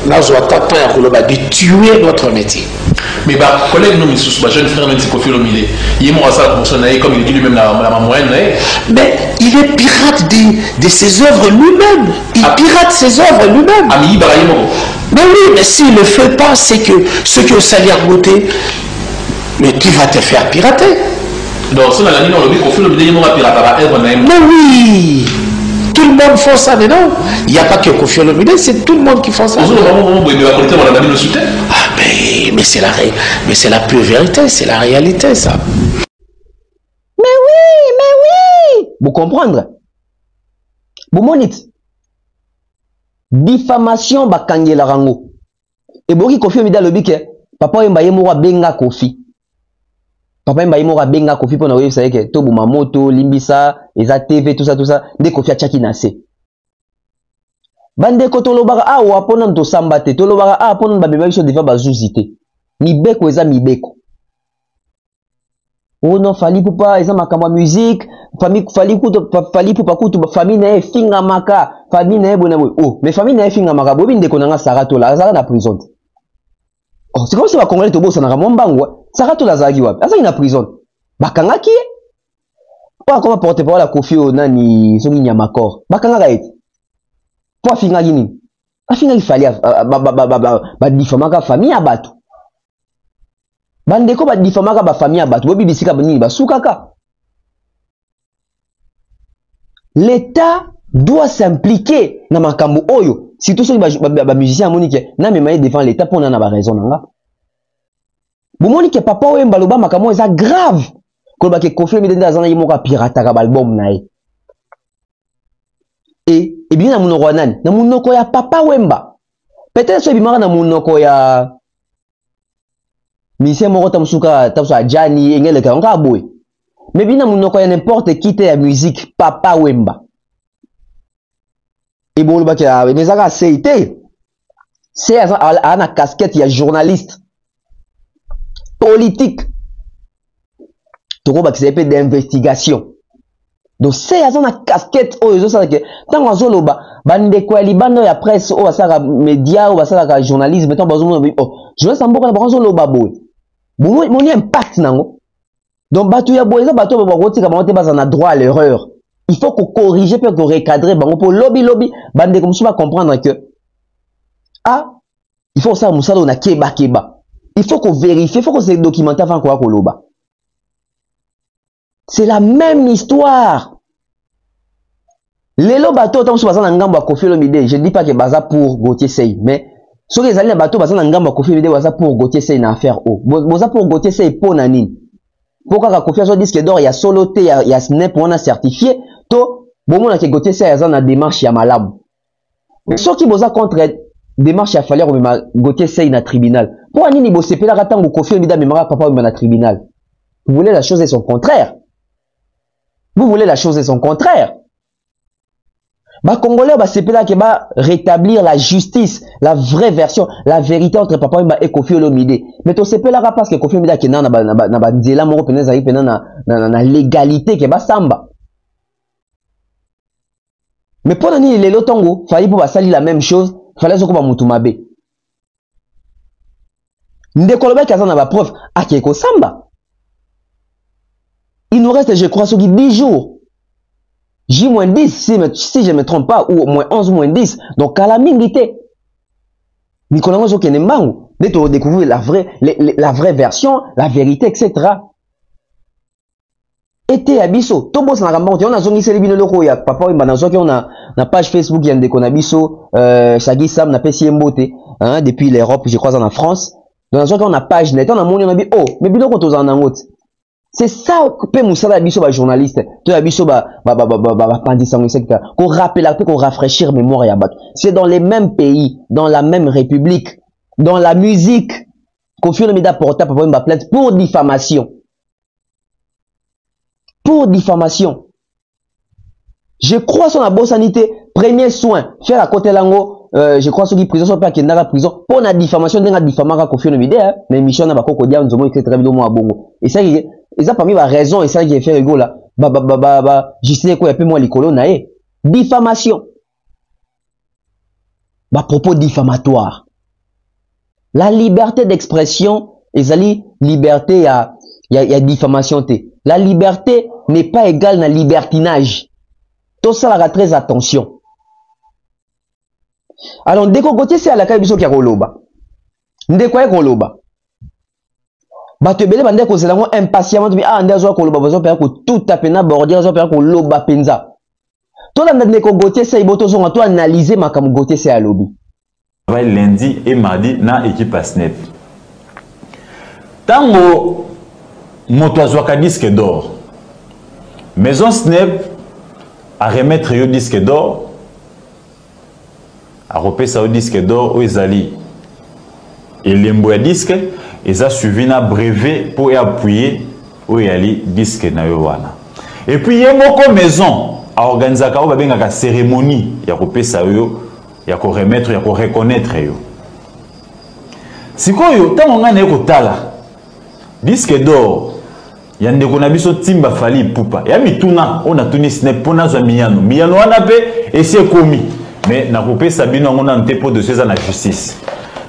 [SPEAKER 6] de tuer notre métier.
[SPEAKER 5] Mais collègue, nous, jeune frère, même si Kofi Olomide, il est mort à ça pour son aïe, comme il dit lui-même la moyenne.
[SPEAKER 6] Mais il est pirate de ses œuvres lui-même. Il pirate ses œuvres lui-même. Mais oui, mais s'il ne le fait pas, c'est que ceux qui ont salaire beauté, mais tu vas te faire pirater.
[SPEAKER 5] Donc, si on a la ligne, on le dit, Kofi Olomide, il est mort à pirater.
[SPEAKER 6] Mais oui! Tout le monde fait ça maintenant. Il n'y a pas que Kofi Olomide, c'est tout le monde qui fait ça. Ah, mais c'est la pure vérité, c'est la réalité, ça.
[SPEAKER 3] Mais oui! Vous comprenez? Vous monite. Diffamation bakangela rango. Et boki Kofi Olomide le bique. Papa Wemba yemora benga Kofi. Papa Wemba yemora benga Kofi pour nous dire que Tobu Mamoto, Limbisa, Eza TV, tout ça, de Kofi a tchaki nase. Bande ko tolobaka awa pona ndo sambate, tolobaka a pona babeba biso defa bazuzite. Mibeko eza mibeko. Oh non, fali pupa eza makambo musique, famille fali pupa kutu famille na finga maka, famille na bona boy. Oh, mais famille na finga maka bobi ndeko nanga Sarato la, azaka na prison. Oh, c'est comme si ba congolais to bossa na Mombango, Sarato la zagi wapi? Asa ina prison. Bakanga ki? Pas comment porter parole la Kofi o nani soki nyamakor. Bakanga ga eti. Pour finga gini. Afinga ifali ba difamaka famille abatu. Bandeko ba difamaka ba famille abatu. Bobi bisika bani ba sukaka. L'État doit s'impliquer na makambo oyo. Surtout ceux ba musiciens monique na memaye devant l'État pour na ba raison nanga. Bo monique papa Wemba loba makambo eza grave. Ko ba ke Kofi Olomide azana yimoka pirata ka album na ye. Et bien na munoko nani? Na munoko ya papa Wemba. Peut-être so bimara na munoko ya Mise moko tamusuka tamusa Jani engele ka nga boy. Mais bien na munoko ya n'importe qui te ya musique papa Wemba. Et bon le ba ka mezaka seite. C'est ana casquette ya journaliste politique. Toko ba ki peu d'investigation. Donc c'est une casquette oh ils ont ça que tant on zoloba bande quoi libano ya presse oh ça média oh ça ka journalisme mettons bazo oh je veux samboka na zoloba boy mon impact nango donc batu ya boy ça batu ba roti ka monter bas na droit à l'erreur il faut qu'on corriger pour qu'on recadrer bango pour lobby bande comme ça va comprendre que ah il faut ça musalo na keba il faut qu'on vérifie il faut qu'on se documenter avant quoi ko loba. C'est la même histoire. Lelo bateau tant que bazana ngamba Kofi Olomide, je ne dis pas que baza pour Gauthier Sey, mais ceux qui allaient bateau bazana ngamba Kofi Olomide baza pour Gauthier Sey na affaire o. Baza pour Gauthier Sey pour nani. Pourquoi Kofi a disque d'or il y a soloté il y a snap on a certifié to bon na que Gauthier Sey a na démarche ya malabu. Mais ceux qui boza contre démarche ya fallait remema Gauthier Sey na tribunal. Pour nini bo sepela ratango Kofi Olomide memara papa na tribunal. Vous voulez la chose et son contraire. Vous voulez la chose et son contraire. Bah Congolais bah c'est là qui va rétablir la justice, la vraie version, la vérité entre Papa Wemba et Kofi Olomide. Mais to c'est là parce que Kofi Olomide qui na nzela moko penza yi pena na légalité qui ba samba. Mais pour nani lelo tongo, fallait pour basali la même chose, fallait zoko ba mutu mabe. Ndekoloba kaza na ba preuve akeko samba. Il nous reste, je crois, 10 jours. J-10, si je ne me trompe pas, ou au moins 11 moins 10. Donc, à la mingité. Nicolas Mozo Kenembangu. Dès que vous découvrez la vraie version, la vérité, etc. Et abisso. Tobo Sanagambon, on a zongi Selibino Loko, ya papa Wemba, on a na page Facebook, yande qu'on abisso, Shagi Sam, na Pessi Mbote, hein, depuis l'Europe, je crois, en France. Donc, on a page net, on a mon, on a dit, oh, mais bidon qu'on t'ose en angote. C'est ça que Moussala Abisso ba journaliste, tu Abisso ba etc. Qu'on rappelle, qu'on rafraîchir mémoire ya bat. C'est dans les mêmes pays, dans la même république, dans la musique, Kofi Olomide a porté Papa Wemba plainte pour diffamation. Pour diffamation. Je crois sur la bonne sanité, premier soin, faire à côté lango, je crois sur les prisons sont pas qu'il n'a prison pour la diffamation d'un diffamant Kofi Olomide, mais mission n'a pas qu'on dia nous etc. Et ça et ça parmi la raison et ça qui est fait rigolo là Justin quoi y a peu moins l'écolo naé diffamation propos diffamatoire la liberté d'expression et liberté y a diffamation la liberté n'est pas égale na libertinage tout ça là très attention alors dès qu'on côté c'est à la caille qui a roloba ndé quoi roloba bato ebele bande ko zelango impatiemment ah ndazo ko loba bazo pera ko tout à pena bordia bazo pera ko loba penza to landa ndeko Gauthier Sey boto zonga to analyser makam Gauthier Sey alobi
[SPEAKER 7] travail lundi et mardi na équipe à Snap tango moto azwaka disque d'or maison Snap a remettre yo disque d'or a repesa au disque d'or o ezali et lembo ya disque ils ont suivi un brevet pour appuyer où il y a les disques na yo wana. Et puis il y a beaucoup maison à organiser une cérémonie, il y a coupé ça yo, il y a remettre, il y a reconnaître yo. Si quoi yo, tant on a neko tala disque d'or. Il y a des gens qui ont fait poupa. Il y a des gens qui ont fait snap pour nous Miyano. Miyano a fait et c'est commis. Mais na coupé Sabino on a un dépôt de ces la justice.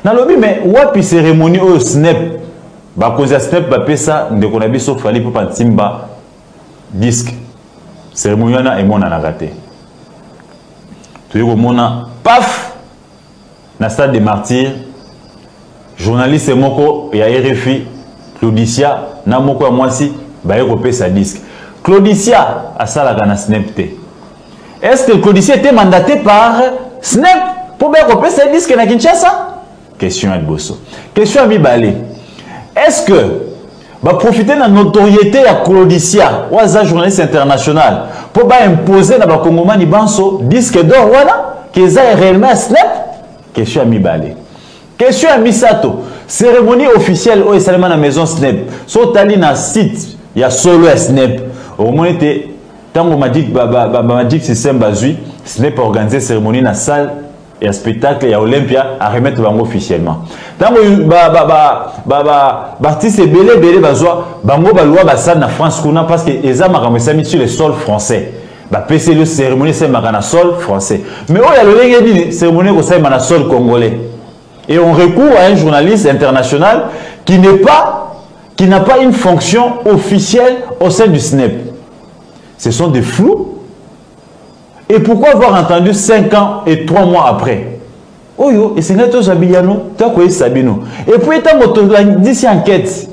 [SPEAKER 7] Na lobi mais wapi cérémonie au snap. Ba cause snap ba pesa ndeko na biso fali pour timba disque. Cérémonie na et mon na raté. Tu vois mona paf na stade des martyrs. Journaliste moko ya RFI Claudicia na moko ya mwasi ba yekopé sa disque. Claudicia a salaka na Snap te. Est-ce que Claudicia était mandaté par Snap pour ba yekopé sa disque na Kinshasa? Question à Bosso. Question à Mibale. Est-ce que ba profiter de la notoriété à Claudicia ou à journaliste international pour ba imposer na ba Congomani banso disque d'or voilà que ça est réellement Snap? Question à Mibale. Question à Misato. Cérémonie officielle au Salman à maison Snap. So tali na site, il y a solo Snap. Au moins était tant on m'a dit système bazui, Snap organisé cérémonie na salle et un spectacle à Olympia à remettre bango officiellement. Tant artiste belé bazwa bango balwa basal na France kuna parce que ezama kamesami sur le sol français. Ba PC le cérémonie c'est na sol français. Mais oh il y a le lengedi cérémonie ko ça na sol congolais. Et on recourt à un journaliste international qui n'a pas une fonction officielle au sein du SNEP. Ce sont des flous. Et pourquoi avoir entendu 5 ans et 3 mois après? Oh yo, et c'est net Zabiyano, t'as quoi Sabino. Et puis t'as d'ici enquête.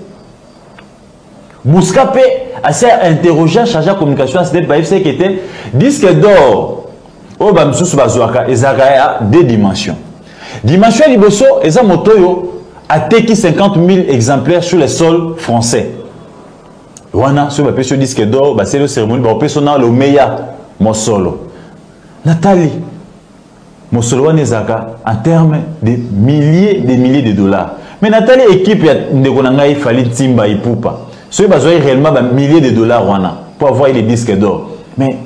[SPEAKER 7] Bouscape a s'est interrogé, chargé de communication à SNEP, qui était disque d'or. Oh bamsous bazouaka, et Zagaya 2 dimensions. Dimension Liboso, Eza Motoyo a teki 50 000 exemplaires sur les sols français. Wana, sur le disque d'or, c'est le cérémonie, le meilleur Mosolo. Nathalie, Mosolo Wanezaka, en termes de milliers de dollars. Mais Nathalie, équipe de Konanga, il fallait Timba et Poupa. Ceux qui ont réellement milliers de dollars pour avoir les disques d'or. Mais,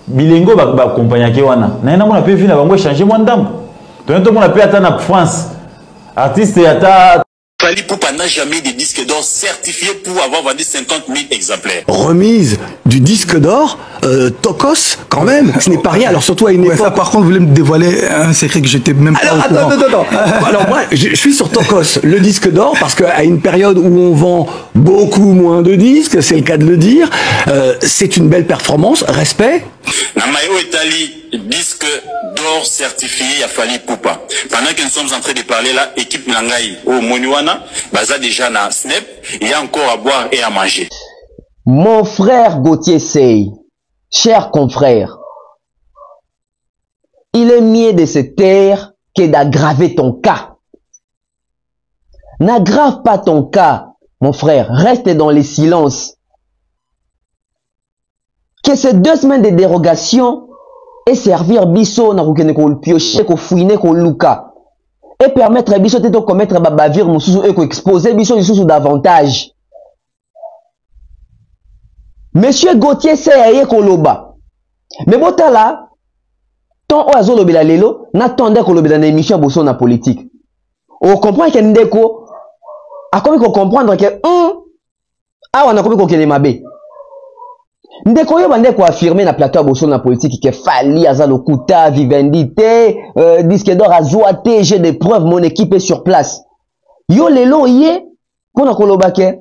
[SPEAKER 7] Bilingo va accompagner Wana. N'a pas pu changer mon dame. Tout le monde a pu attendre en France. Artiste et Ata.
[SPEAKER 8] Fali Poupa n'a jamais des disques d'or certifiés pour avoir vendu 50 000 exemplaires.
[SPEAKER 9] Remise du disque d'or, Tokos, quand même, ce n'est pas rien. Alors surtout à une époque...
[SPEAKER 10] ça, par contre, vous voulez me dévoiler un secret que j'étais même pas au courant.
[SPEAKER 9] Attends. Alors moi, je suis sur Tokos, le disque d'or, parce qu'à une période où on vend beaucoup moins de disques, c'est le cas de le dire, c'est une belle performance, respect.
[SPEAKER 8] Namayo Etali, disque d'or certifié à Fali Poupa. Pendant que nous sommes en train de parler là, équipe Nangaï au Moniwana, Baza déjà na Snap, il y a encore à boire et à manger.
[SPEAKER 3] Mon frère Gauthier Sey, cher confrère, il est mieux de se taire que d'aggraver ton cas. N'aggrave pas ton cas, mon frère, reste dans les silences. Que ces 2 semaines de dérogation et servir biso na kokene ko piocher ko fouiner ko luka et permettre biso de commettre babavir mususu et ko exposer biso sous davantage. Monsieur Gauthier Sey koloba. Mais botala ton oazo lobela lelo n'attendait ko lobela na émission boso na politique. On comprend que ndeko a comme ko comprendre que on a comme ko kene mabe. Ndeko yo bande ko affirmer na plateau boso na politique que Fali aza lokuta vivendité disque d'or azwa te, j'ai des preuves, mon équipe est sur place. Yo lelo yé pour na koloba ke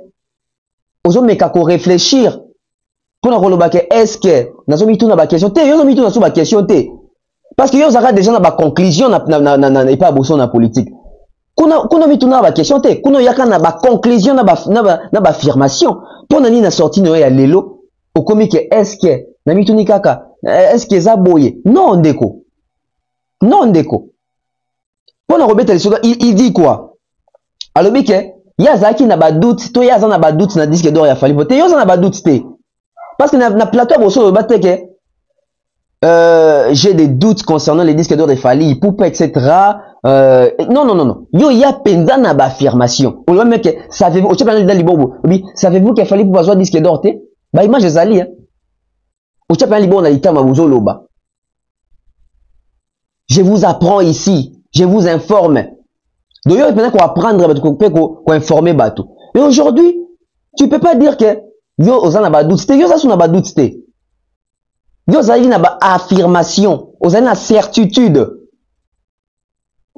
[SPEAKER 3] ozo meka ko réfléchir pour na koloba ke est-ce que nazo mitu na ba question te yo zo mitu na so ba question te parce que yo zaka déjà na ba conclusion na pas boso na politique kuna mitu na ba question te kuna yaka na ba conclusion na ba affirmation pour na ni na sorti no ya lelo. Au comique, est-ce que Namituni Kaka, est-ce que Zaboye? Non, Ndeko. Non, Ndeko. Pour Robert, il dit quoi? Alors, Yazaki n'a pas doute, toi Yazan n'a pas doute, n'a disque d'or, il a fallu voter. Yazan n'a pas doute, parce que na plateau, bosso, j'ai des doutes concernant les disques d'or de Fali, Poupa, etc. non. Yo, il y a pendant na affirmation. Ou même que savez-vous, savez-vous qu'il fallait pouvoir jouer disque d'or, bah, image de Zali, hein. Je vous apprends ici, je vous informe. Donc, maintenant qu'on va apprendre, qu'on informer bateau. Et aujourd'hui, tu peux pas dire que yo oza na ba doute, yo za sou na ba doute te. Yo za na ba affirmation, oza na certitude.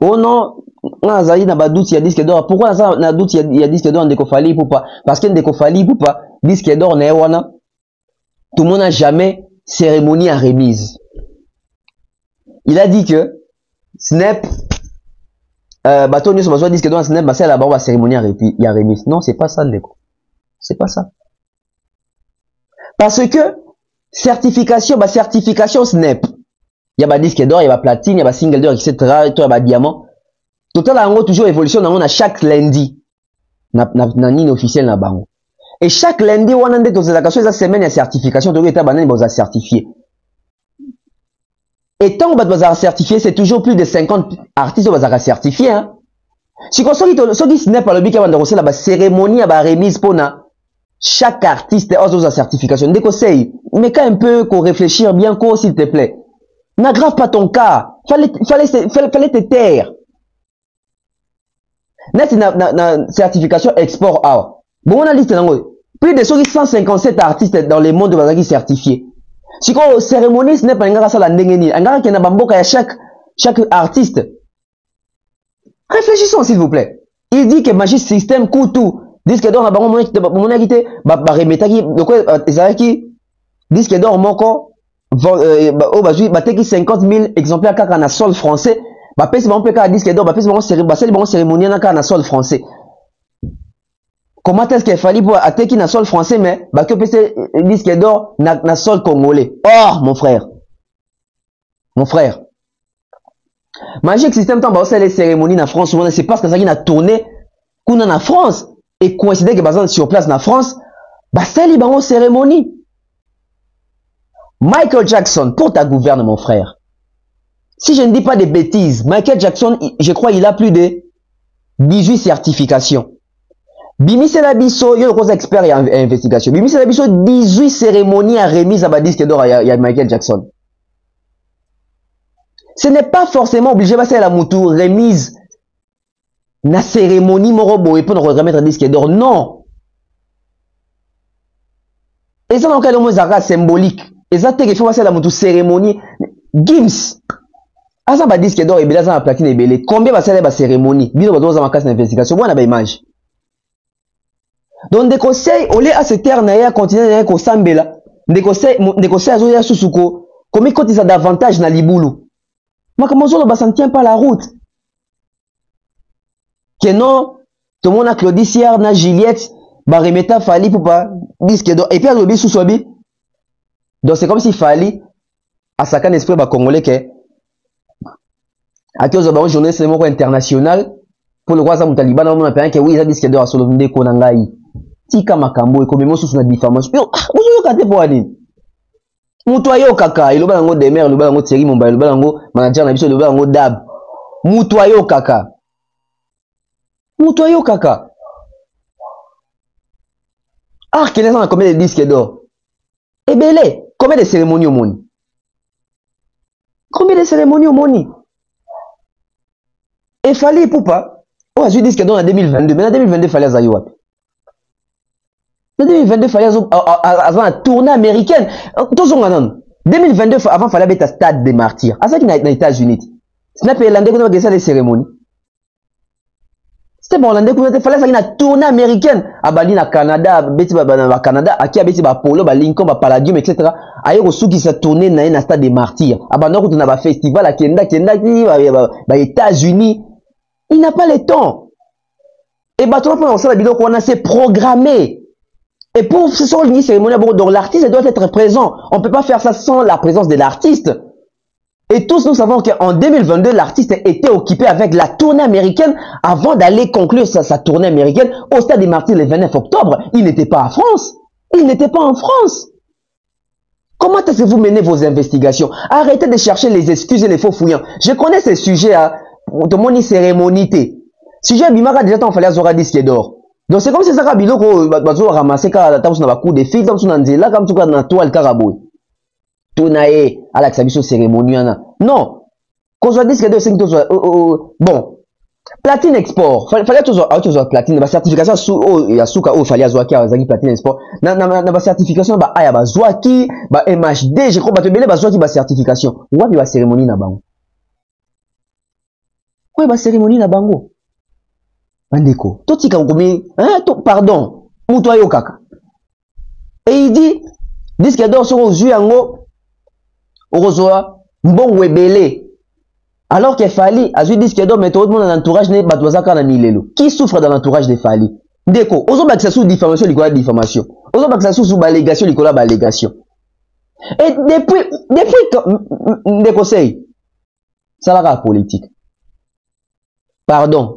[SPEAKER 3] Oh non, on za na ba doute, il y a disque d'or. Pourquoi ça na doute il y a disque d'or ndeko fali pour pas? Parce que ndeko fali pour pas disque d'or na wana. Tout le monde n'a jamais cérémonie à remise. Il a dit que Snap bateau nous besoin disque d'or Snap, bah c'est là-bas cérémonie à remise. Non, c'est pas ça ndeko. C'est pas ça. Parce que certification, bah certification Snap. Il y a ba disque d'or, il y a ba platine, il y a ba single d'or, etc. Il y a ba diamant. Total en gros toujours évolution on a chaque lundi. Na nini officiel na bango. Et chaque lundi on a des occasions la semaine de certification de l'état banane vous a certifié. Et tant que vous a certifié, c'est toujours plus de 50 artistes vous a certifié hein. Si qu'on soit qui Snap par le but avant de recevoir la cérémonie à la remise pour chaque artiste a sa certification. Dès qu'on sait, mais quand un peu qu'on réfléchir bien quoi s'il te plaît. N'aggrave pas ton cas. Fallait te taire. Net na certification export out. Bon on a liste plus de 157 artistes dans le monde qui certifiés. Si qu'on cérémonie ce n'est pas un ça la ndengeni, un gars qui n'a pas beaucoup à chaque artiste. Réfléchissons s'il vous plaît. Il dit que Magic System coûte tout. Disque d'or na bango mon quitté ba remeta qui de quoi ezaki disque d'or moko bateki 50 000 exemplaires kaka na sol français ba pesi ba mpeka disque d'or ba pesi ba cérémonie na kaka na sol français. Comment est-ce qu'il fallait pour attaquer na sol français mais ba que pesi disque d'or na sol congolais. Oh mon frère. Magic System tant ba les cérémonies na France c'est parce que ça qui na tourné qu'on en France. Et coïncider que basant sur place en France, bah c'est liban cérémonie. Michael Jackson, pour ta gouverne mon frère. Si je ne dis pas des bêtises, Michael Jackson, je crois il a plus de 18 certifications. Bimi c'est la biso, il y a gros expert et investigation. Bimi c'est la biso 18 cérémonies à remise à ba disque d'or à Michael Jackson. Ce n'est pas forcément obligé de passer la moutou remise. Na cérémonie morobo et pour nous remettre un disque d'or non et ça dans quel moment symbolique et ça il faut passer la moto cérémonie Gims ah ça ba disque d'or et bien ça la platine et belé combien va faire la cérémonie bien on va casse d'investigation moi on a image donc des conseils au lieu à se taire na continuer na ko sambela des conseils azoya susuko comme quand ils ont davantage na libulu moi comment ça ne tient pas la route. Que non, tout le monde a Claudicière, na Juliette, Barimeta, Fali pour pas disque d'or. Et puis, à sous Sobi. Donc, c'est comme s'il fallait, à sa canne esprit, congolais, que, à qui aux journée, c'est le international, pour le roi Zamutaliban, on a fait que oui, il a disque d'or à Solomide Konangai. Tika Makambo, et comme il sous la diffamation. Yo, vous avez kate pour aller. Moutoyo kaka, il a un des mères, il a un Thierry Momba, il a un manager, il a un Dab. Moutoyo kaka. Moutoyo kaka. Ah, quel est combien de disques d'or? Et belé, combien de cérémonies au monde? Combien de cérémonies au monde? Et fallait pour pas. Oh, j'ai disque d'or en 2022. Mais en 2022, fallait à Zayouap. En 2022, fallait avant la tournée américaine. Tous on a 2022, avant, fallait être à Stade des Martyrs. À ça qui n'a été aux États-Unis. Ce n'est pas l'Irlandais qu'on a ça des cérémonies. C'était bon, il fallait faire une tournée américaine. À Bali, na Canada, à Canada, à qui a bêti, Polo, Lincoln, Palladium, etc. Ailleurs, au sous qui s'est tourné dans un stade des martyrs. À Bano, on a un festival à Kenda, États-Unis. Il n'a pas le temps. Et bah, tout le monde, la vidéo qu'on a, c'est programmé. Et pour ce sont les cérémonies, donc l'artiste doit être présent. On ne peut pas faire ça sans la présence de l'artiste. Et tous nous savons qu'en 2022, l'artiste était occupé avec la tournée américaine avant d'aller conclure sa tournée américaine au Stade des Martyrs le 29 octobre. Il n'était pas en France. Il n'était pas en France. Comment est-ce que vous menez vos investigations? Arrêtez de chercher les excuses et les faux fouillants. Je connais ces sujets. tout le monde une cérémonie. Si j'ai bimaka déjà tant fallait azora disque d'or. Donc c'est comme si ça ka biloko bazo ramasser ka la table sur na coup de fil, sur na nzela comme tu ka na toile karaboy. Tout nae à la sabiso cérémonie na. Non. Quand on disque d'or c'est que bon. Platine export. Fallait toujours platine ba certification sous ya suka fallait azwaki azaki platine export. Na ba certification ba aya ba zwaki ba MHD, je crois ba te belé ba zwaki ba certification. Wapi ba cérémonie na bango. Ouais ba cérémonie na bango. Bandeko, totika ngomi, pardon, muto ayo kaka. Et il dit, disque d'or sur aux yeux yango, orozoa, mbongo ebele. Alors que Fali, a eu disque d'or, mais tout le monde dans l'entourage n'est pas na milelo. Qui souffre dans l'entourage de Fali? Ndeko, ozo baksa sous diffamation, likola diffamation. Ozo baksa sous balégation, likola balégation. Et depuis, ndeko sei, ça la politique. Pardon.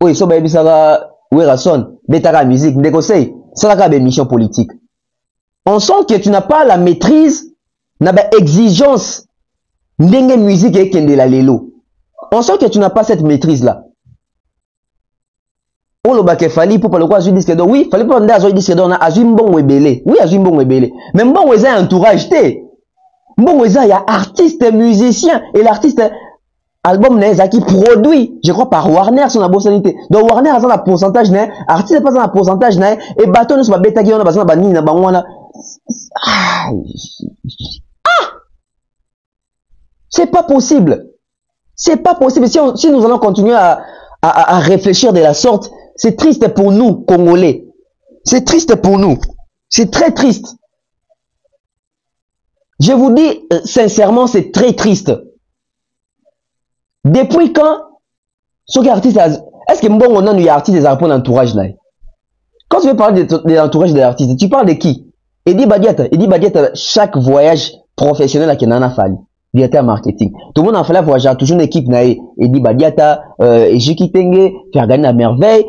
[SPEAKER 3] Oui, so baby ça Werason, betara musique, ndekosei, ça la be mission politique. On sent que tu n'as pas la maîtrise, n'a pas exigence, ndenge musique et kende la lelo. On sent que tu n'as pas cette maîtrise là. On le baké fali pour le quoi je disque d'or. Oui, fallait pas demander à disque d'or na azui mbongo ebele. Oui, azui mbongo ebele. Mais mbongo eza entourage té. Mbongo eza ya artiste musicien et l'artiste album n'est qui produit, je crois par Warner son abossanité. Donc Warner a un pourcentage né, artiste pas un pourcentage né et bateau ne soit bêta qui on a besoin de banni na bangwana. C'est pas possible. C'est pas possible. Si nous allons continuer à réfléchir de la sorte, c'est triste pour nous, Congolais. C'est triste pour nous. C'est très triste. Je vous dis sincèrement, c'est très triste. Depuis quand, ce artiste, est-ce que bon on a des artistes des artistes d'entourage là? Quand tu veux parler de l'entourage des artistes, tu parles de qui? Edi Badiata, chaque voyage professionnel à Kenana Fali, directeur marketing. Tout le monde en fait voyager, toujours une équipe là, Edi Badiata, Ejiki Tenge, faire gagner à merveille.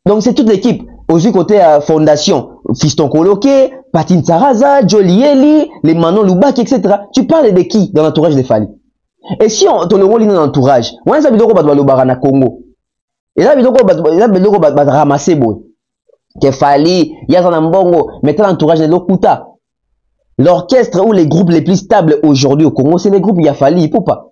[SPEAKER 3] Donc c'est toute l'équipe. Aux côté fondation, Fiston Koloke, Patine Saraza, Jolieli, les Manon Loubak, etc. Tu parles de qui dans l'entourage de Fali? Et si on te le rôle dans l'entourage, on a besoin de na Congo. Et là, besoin de ramasser boy. Que Fali, il y a un mbongo, mettre l'entourage de l'Okuta. L'orchestre ou les groupes les plus stables aujourd'hui au Congo, c'est les groupes Yafali, il faut pas.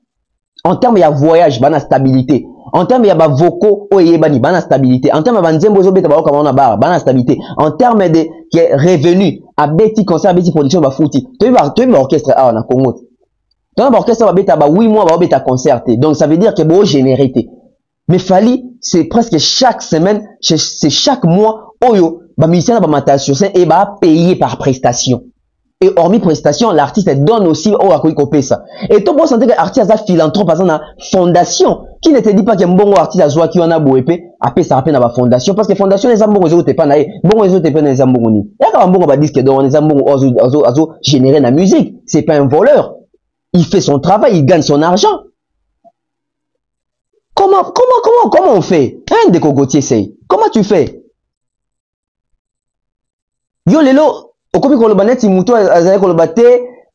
[SPEAKER 3] En termes de voyage, bana stabilité. En termes de vocaux, oyebani, bana stabilité. En termes de nzembo zobeta ba comme on a bar, bana stabilité. En termes de revenus, à Betty concert, Betty production ba fouti. Tu vois l'orchestre ah na Congo. Dans l'orchestre va beta ba 8 mois va beta concerté. Donc ça veut dire que bon générité. Mais Fali, c'est presque chaque semaine, c'est chaque mois oyo ba musicien ba matation sur scène et ba payé par prestation. Et hormis prestation, l'artiste donne aussi au à quoi ça. Et toi, vous sentez que l'artiste a philanthrope, par exemple, fondation, qui ne te dit pas que bon artiste a joué qui en a beau épée, après ça rappelle la fondation, parce que fondation, les ambons, ils pas naïs, bon, ils ont pas les ambons, il y a quand même bon, on va dire que dans les ambons, ozo, générer la musique, c'est pas un voleur. Il fait son travail, il gagne son argent. Comment on fait? Un des cocotiers, c'est, comment tu fais? Yo, lelo, okomi koloba neti muto azali koloba te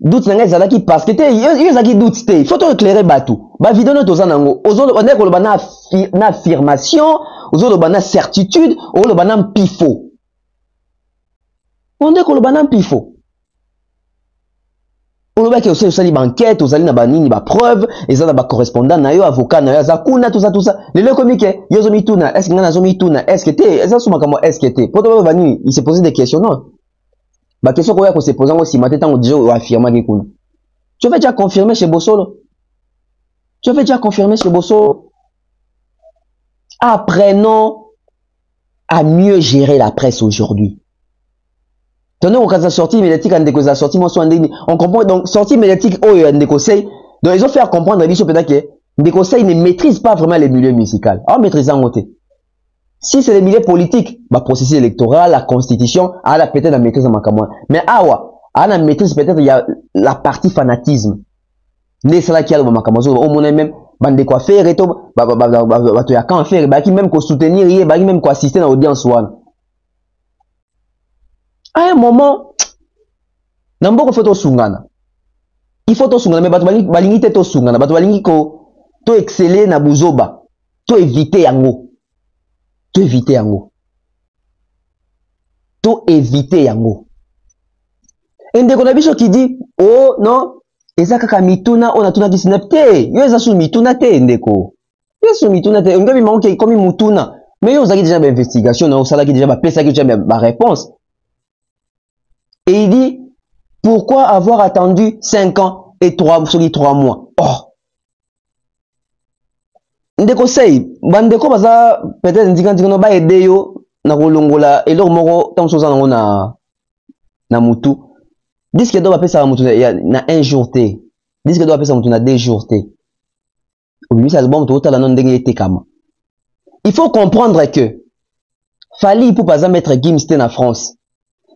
[SPEAKER 3] doute nanga ezalaki parce que te yo ezalaki doute te il faut to éclairer bato ba vidéo no toza nango ozoloba koloba na affirmation ozoloba na certitude ozoloba na mpifo onde koloba na mpifo oloba ke osali banquête ozali na banini ba preuve ezala ba correspondant na yo avocat na yo azakuna tout ça lelo komi ke yo zomituna est-ce que ngana zomituna est-ce que te ezasuma kama est-ce que te poto bani il se posait des questions non. Bah, question qu'on se pose aussi, maintenant, on dit, on affirme, tu veux déjà confirmer chez Bossolo? Tu veux déjà confirmer chez Bossolo? Apprenons à mieux gérer la presse aujourd'hui. Tenez, on a sorti médiatique, on comprend, donc, sortie médiatique, oh, il y a des conseils. Donc, ils ont fait comprendre, que des conseils ne maîtrisent pas vraiment les milieux musicaux. Alors, maîtrisant côté. Si c'est les milieux politiques, bah, processus électoral, la constitution, elle a peut-être la maîtrise de Makamouan. Mais awa, elle a la maîtrise peut-être, il y a la partie fanatisme. Les salariés qui ont Makamouan, au moins même, bande de quoi faire et tout, bah, tu as qu'à faire, bah, qui même qu'on soutenir, bah, qui même qu'on assister à l'audience, one. À un moment, n'importe quoi, il faut tout sungana. Il faut tout sungana, mais bah, tu vas limiter tout sungana, bah, tu vas limiter ko, to exceller na buzoba, to éviter yango. To éviter yango. To éviter yango. Et ndeko na biso qui dit, oh non, eza kaka mituna, on a tuna qui te, yo eza sous mituna te ndeko. Yo sous mituna te, ngabi manke comme mutuna. Mais yo zaki déjà ba investigation, na osala ki déjà ba pesa ki déjà ba réponse. Et il dit, pourquoi avoir attendu 5 ans et 3 mois? Oh. Ndeko sei, bandeko baza peut-être ndika ba aider yo na kolongola eloko moko tant soza nango na mutu. Disque do ba pesa na mutu na un jour te. Disque do ba pesa mutu na 2 jours te. Obi sa album to tala non ndenge etekama. Il faut comprendre que Fali pour pas mettre Gims en France.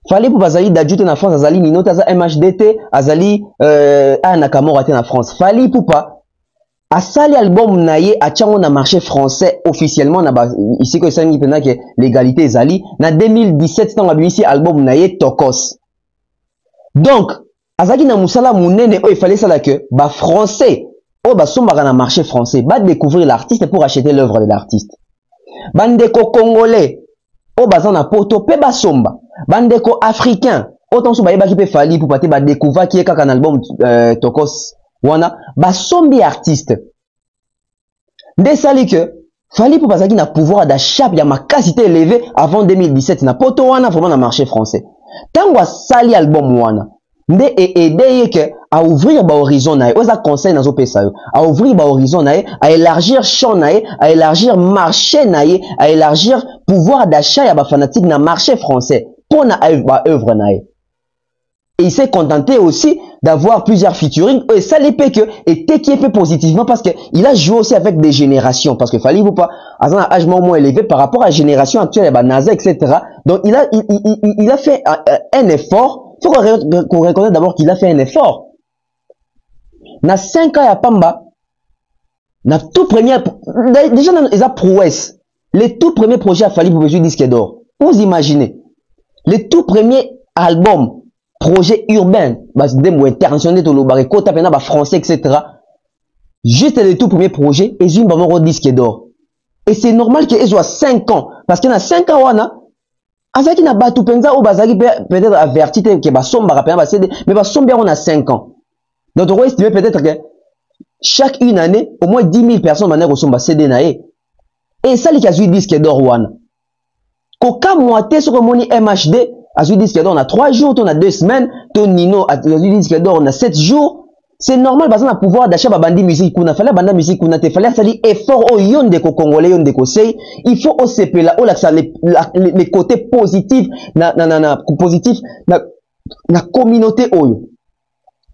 [SPEAKER 3] Fali pour pas d'ajouter en France azali Nino taza MHDT azali Nakamura en France. Fali pour pas asali album naye a tchango na marché français officiellement na ici que ça ngi pena que l'égalité ezali na 2017 tant abimisi album naye Tokos. Donc azaki na musala munene il fallait ça là que ba français oh ba sombaka na marché français ba découvrir l'artiste pour acheter l'œuvre de l'artiste. Bandeko congolais o bazan na poto pe basomba bandeko africain autant so bayeba ki pe Fali pour pate ba découvrir qui est kaka un album Tokos wana basombi artiste nde sali que Fali pour bazaki na pouvoir d'achat ya makasité élevé avant 2017 na poto wana vraiment na marché français tango sali album wana nde aider que à ouvrir ba horizon nae oza conseil nazo pesa yo à ouvrir ba horizon nae à élargir champ nae à élargir marché nae à élargir pouvoir d'achat ya ba fanatique na marché français pour na ba œuvre nae. Et il s'est contenté aussi d'avoir plusieurs featuring et ça les fait que et t'équipe positivement parce que il a joué aussi avec des générations parce que Fali vous pas à un âge moins élevé par rapport à la génération actuelle bah NASA etc. Donc il a fait un effort. Il faut qu'on reconnaisse d'abord qu'il a fait un effort. Na 5 ans à Pamba, na tout premier, déjà ils ont prouesse. Les tout premiers projets à Fali pour jouer disque d'or. Vous imaginez, les tout premiers albums, projets urbains, internationaux, français, etc. Juste les tout premiers projets, ils ont un disque d'or. Et c'est normal qu'ils aient 5 ans. Parce qu'il y a 5 ans, azaki na batu penza o bazaki peut-être averti que ba somba rapena ba CD mais ba somba on a 5 ans. Donc on va estimer peut-être que chaque une année au moins 10 000 personnes mané resomba CD nae. Et ça li kazu disque d'or wana. Koka moité sur moni MHD azu disque d'or on a 3 jours, on a 2 semaines, ton Nino azu disque d'or on a 7 jours. C'est normal parce qu'on a pouvoir d'achat ba bandi musique kuna fallait banda musique kuna te fallait ça dit effort au yon de congolais yon de conseil il faut au CP là au les côtés positifs na positif na communauté oyo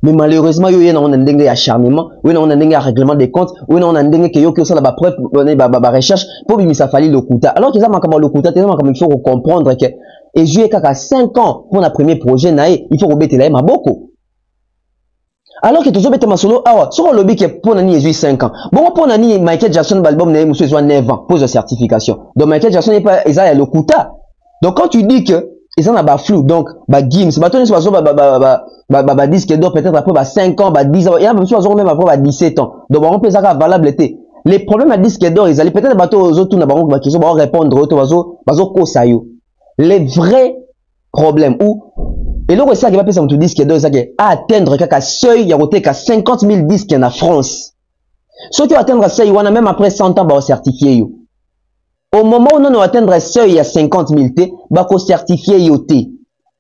[SPEAKER 3] mais malheureusement yo yena on a ndenge acharnement oui on a ndenge règlement des comptes oui on a ndenge que yo que ça la ba preuve ba recherche pour bimisa Fali Lokuta alors que ça makama Lokuta tellement comme il faut comprendre que et jouer kaka 5 ans pour un premier projet naé il faut rebêter là maboko. Alors que tu as ma solo, sur le lobby qui est pour Nani 5 ans. Bon, pour Nani, Michael Jackson, l'album n'est pas 9 ans, pose de certification. Donc, Michael Jackson n'est pas, ils ont le Kuta. Donc, quand tu dis que, ils ont un flou, donc, Gims, disque d'or, peut-être après, 5 ans, 10 ans, il y a même après, 17 ans. Donc, on peut ça valable été. Les problèmes à disque d'or, ils allaient peut-être, aux autres, qui vont répondre, les vrais problèmes où, et là, ça qui va passer sur disque d'or, c'est atteindre un seuil, il y a 50 000 disques en France. Ceux qui atteindre un seuil, on a même après 100 ans, va certifier. Au moment où on atteindre un seuil, il y a 50 000 T, va certifier yoté.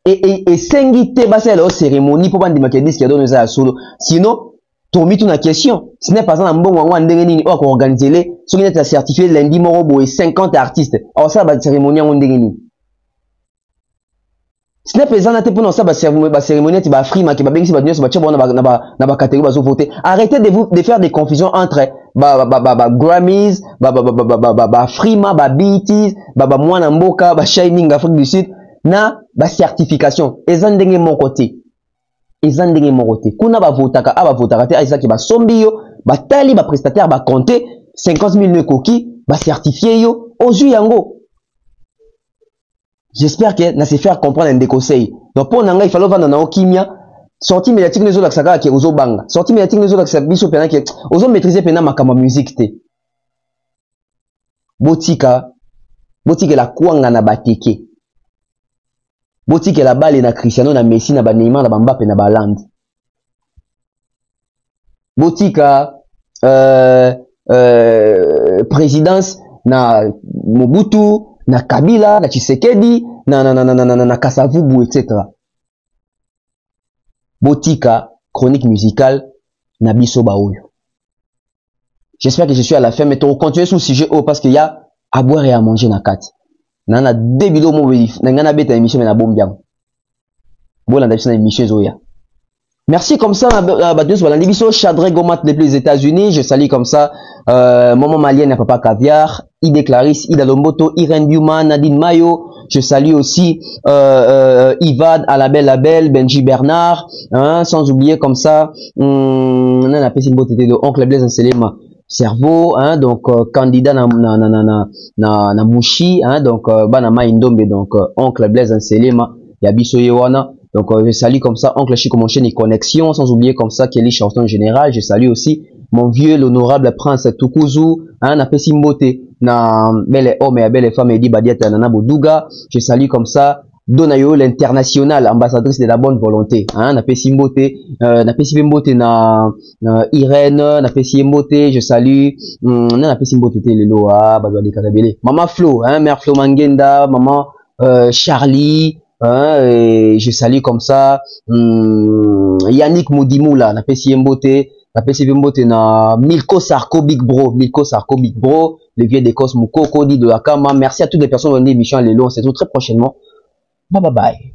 [SPEAKER 3] Et 5 T, c'est la cérémonie pour pas dire que disque d'or nous a solo. Sinon, tu as mis une question. Ce n'est pas un bon moment où on organise les, ceux qui sont certifiés lundi, morobo et 50 artistes. Alors ça, la cérémonie on dégaine. Ce n'est pas ça pour nous ça ba cérémonie ba frima qui ba bengi ba nyos ba tchebo na ba catégorie ba zo voter. Arrêtez de faire des confusions entre Grammys, frima, BET, mwana mboka, Shining Afrique du Sud na ba certification. Ezandenge mon côté. Ezandenge mon côté. Kuna ba votaka te aisa ki ba sombi yo, ba tali ba prestataire ba compter 50 000 ne coquilles, ba certifier yo ozu yango. J'espère que na se faire comprendre un des conseils. Donc pour nanga il fallait vendre na okimia sortie médiatique nous autres qui ozo banga sortie médiatique nous autres biso pena qui ozo maîtriser pena makama musique te botika la kwanga na bateke botika la balle na Cristiano na Messi na ba Neymar na ba Mbappé na ba Haaland botika présidence na Mobutu na Kabila na Tshisekedi na Kasavubu etc. Botika chronique musicale na biso baoyo. J'espère que je suis à la fin, mais on continue sur le sujet parce qu'il y a à boire et à manger na kati. Nana débilo mo belif, nana beta émission mais na bombiam. Bon la émission zoya. Merci comme ça Chadré Gomat depuis les États-Unis, je salue comme ça Maman Malienne, Papa Caviar, Ide Clarisse, Ida Lomboto, Irène Biuma, Nadine Mayo, je salue aussi Ivad, Alabel, Benji Bernard, hein, sans oublier comme ça on a appelé une beauté de Oncle Blaise Nselema cerveau, hein, donc candidat na Mouchi, hein, donc Banama Indombe, donc Oncle Blaise Nselema, Yabiso Yewana. Donc je salue comme ça Oncle Chico mon chaîne et connexion, sans oublier comme ça Kelly Charlton général. Je salue aussi mon vieux l'honorable prince Tukuzu, hein, na Pesimbote na belle homme et belle femme Edi Badiata Nana Boudouga. Je salue comme ça Donayo l'international ambassadrice de la bonne volonté, hein, na Pesimbote na Irène na Pesimbote. Je salue na Pesimbote lelo ah bazwa de Katabele Maman Flo, hein, mère Flo Mangenda, maman Charlie. Hein, et je salue comme ça Yannick Moudimoula na pesi mbote na Milko Sarko Big Bro, le vieux d'Écosse Moukoko dit de la Kama. Merci à toutes les personnes qui ont dit l'émission à l'élo, on se retrouve très prochainement. Bye bye bye.